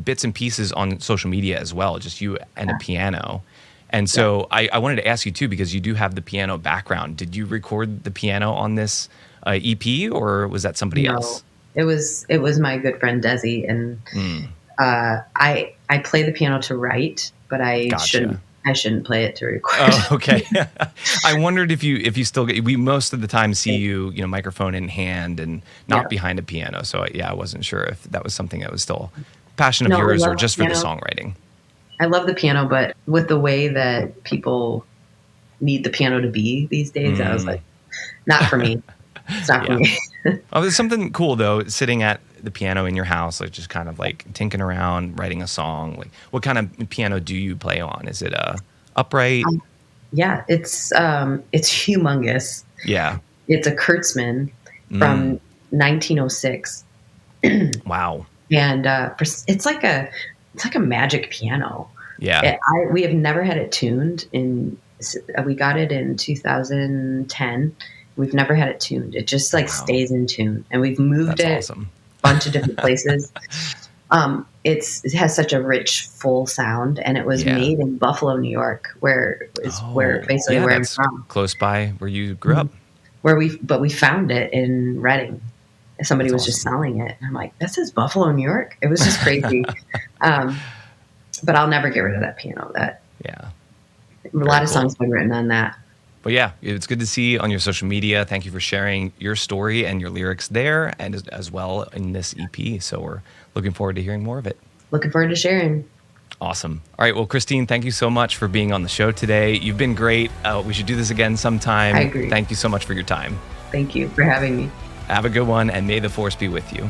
bits and pieces on social media as well, just you and a piano. And so I wanted to ask you too, because you do have the piano background. Did you record the piano on this EP, or was that somebody else? It was my good friend Desi, and I play the piano to write, but I shouldn't play it to record. Oh, okay. I wondered if you still we most of the time see you microphone in hand and not behind a piano. So I wasn't sure if that was something that was still passion of yours or just for the songwriting. I love the piano, but with the way that people need the piano to be these days, I was like, not for me. It's not for me. There's something cool though, sitting at the piano in your house, like just kind of like tinkering around, writing a song. Like, what kind of piano do you play on? Is it upright? It's humongous. Yeah, it's a Kurtzman from 1906. Wow. And it's like a magic piano. Yeah. We have never had it tuned we got it in 2010. We've never had it tuned. It just stays in tune, and we've moved a bunch of different places. It has such a rich, full sound, and it was made in Buffalo, New York, where I'm from. Close by where you grew up. But we found it in Reading. Somebody was just selling it. And I'm like, this is Buffalo, New York. It was just crazy. But I'll never get rid of that piano. A lot of songs have been written on that. But yeah, it's good to see on your social media. Thank you for sharing your story and your lyrics there, and as well in this EP. So we're looking forward to hearing more of it. Looking forward to sharing. Awesome. All right. Well, Kristene, thank you so much for being on the show today. You've been great. We should do this again sometime. I agree. Thank you so much for your time. Thank you for having me. Have a good one, and may the force be with you.